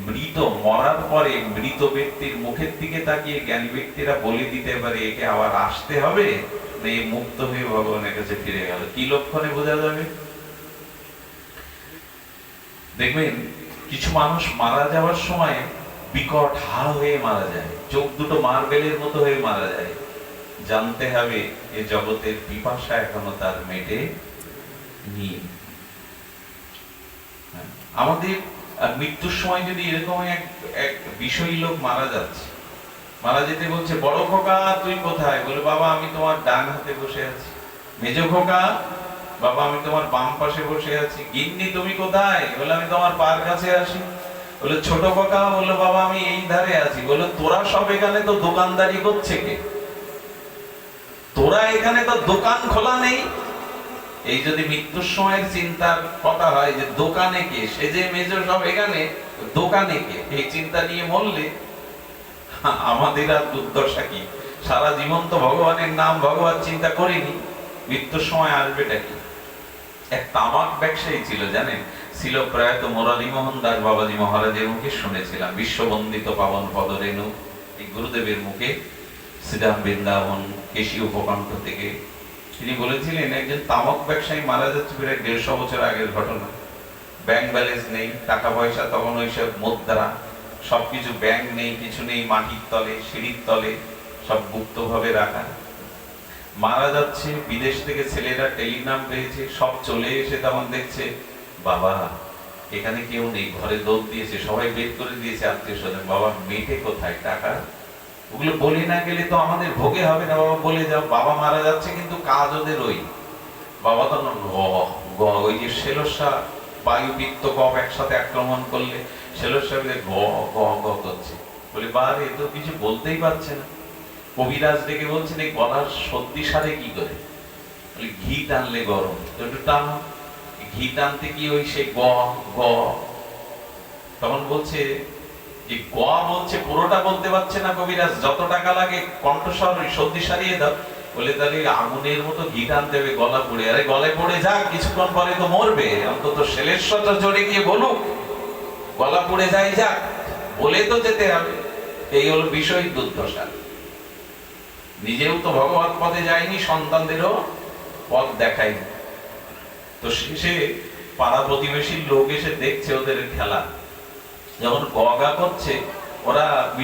মৃত, মরার পরে মৃত ব্যক্তির মুখের দিকে তাকিয়ে জ্ঞানী ব্যক্তিরা বলে দিতে পারে একে আবার আসতে হবে, না এ মুক্ত হয়ে ভগবানের কাছে ফিরে গেল। কি লক্ষণে বোঝা যাবে? দেখবেন কিছু মানুষ মারা যাওয়ার সময় বিকট হা হয়ে মারা যায়, চোখ দুটো মার্বেলের মতো হয়ে মারা যায়। জানতে হবে এ জগতের পিপাসা এখনো তার মেটে নি। আমাদের মৃত্যুর সময় যদি এরকম এক বিষয়ী লোক মারা যাচ্ছে, মারা যেতে বলছে, বড় খোকা তুই কোথায়? বলে বাবা আমি তোমার ডান হাতে বসে আছি। মেজ খোকা, বাবা আমি তোমার বাম পাশে বসে আছি। গিন্নি তুমি কোথায়? বলে আমি তোমার পার কাছে আছি। বলে ছোট খোকা, বললো বাবা আমি এই ধারে আছি। বলে তোরা সব এখানে তো দোকানদারি করছে কে? তোরা এখানে তো দোকান খোলা নেই। এই যদি মৃত্যুর সময়ের চিন্তার কথা হয় যে দোকানে কে, সে যে মেজ সব এখানে, দোকানে কে, এই চিন্তা নিয়ে মরলে আমাদের আর দুর্দশা কি? সারা জীবন তো ভগবানের নাম, ভগবান চিন্তা করিনি, মৃত্যুর সময় আসবেটা কি? এক তামাক ব্যবসায়ী ছিল, জানেন, ছিল প্রয়াত মুরারি মোহন দাস বাবাজি মহারাজের মুখে শুনেছিলাম, বিশ্ববন্দিত পাবন পদরেণু, এই গুরুদেবের মুখে, শ্রীরাম বৃন্দাবন কেশি উপকণ্ঠ থেকে তিনি বলেছিলেন, একজন তামাক ব্যবসায়ী মারা যাচ্ছে প্রায় 150 বছর আগের ঘটনা। ব্যাংক ব্যালেন্স নেই, টাকা পয়সা তখন ওইসব মুদ্রা, সবকিছু ব্যাংক নেই, কিছু নেই, মাটির তলে, সিঁড়ির তলে সব গুপ্তভাবে রাখা। মারা যাচ্ছে, বিদেশ থেকে ছেলেরা টেলিগ্রাম পেয়েছে, সব চলে এসে তখন দেখছে বাবা এখানে কেউ নেই, ঘরে দৌড় দিয়েছে, সবাই বের করে দিয়েছে আত্মীয় স্বজন। বাবা মেটে কোথায় টাকা? ওগুলো বলে না গেলে তো আমাদের ভোগে হবে না, বাবা বলে যাও। বাবা মারা যাচ্ছে কিন্তু কাজ ওদের ওই। বাবা তো ওই যে শেলসা বায়ু পিত্ত কফ একসাথে আক্রমণ করলে শেলসা গ গ গ করছে। বলে বারে এ তো কিছু বলতেই পারছে না। কবিরাজ ডেকে বলছেন এই গলার সর্দি সারে কি করে? বলে ঘি টানলে গরম, তো একটু টানো। ঘি টানতে কি ওই সে গ গ, তখন বলছে যে গ বলছে, পুরোটা বলতে পারছে না কবিরাজ, যত টাকা লাগে কণ্ঠস্বর ওই সর্দি সারিয়ে দাও। বলে তাহলে আগুনের মতো ঘি টানতে হবে, গলা পড়ে। আরে গলায় পড়ে যাক, কিছুক্ষণ পরে তো মরবে, অন্তত শেলেশ্বরটা জোরে গিয়ে বলুক, গলা পড়ে যায় যাক, বলে তো যেতে হবে। এই হলো বিষয় দুর্দশা। নিজেও তো ভগবত পথে যায়নি, সন্তানদেরও পথ দেখায়নি। তো শেষে পাড়া প্রতিবেশীর লোক এসে দেখছে ওদের খেলা, যখন গগা করছে, ওরা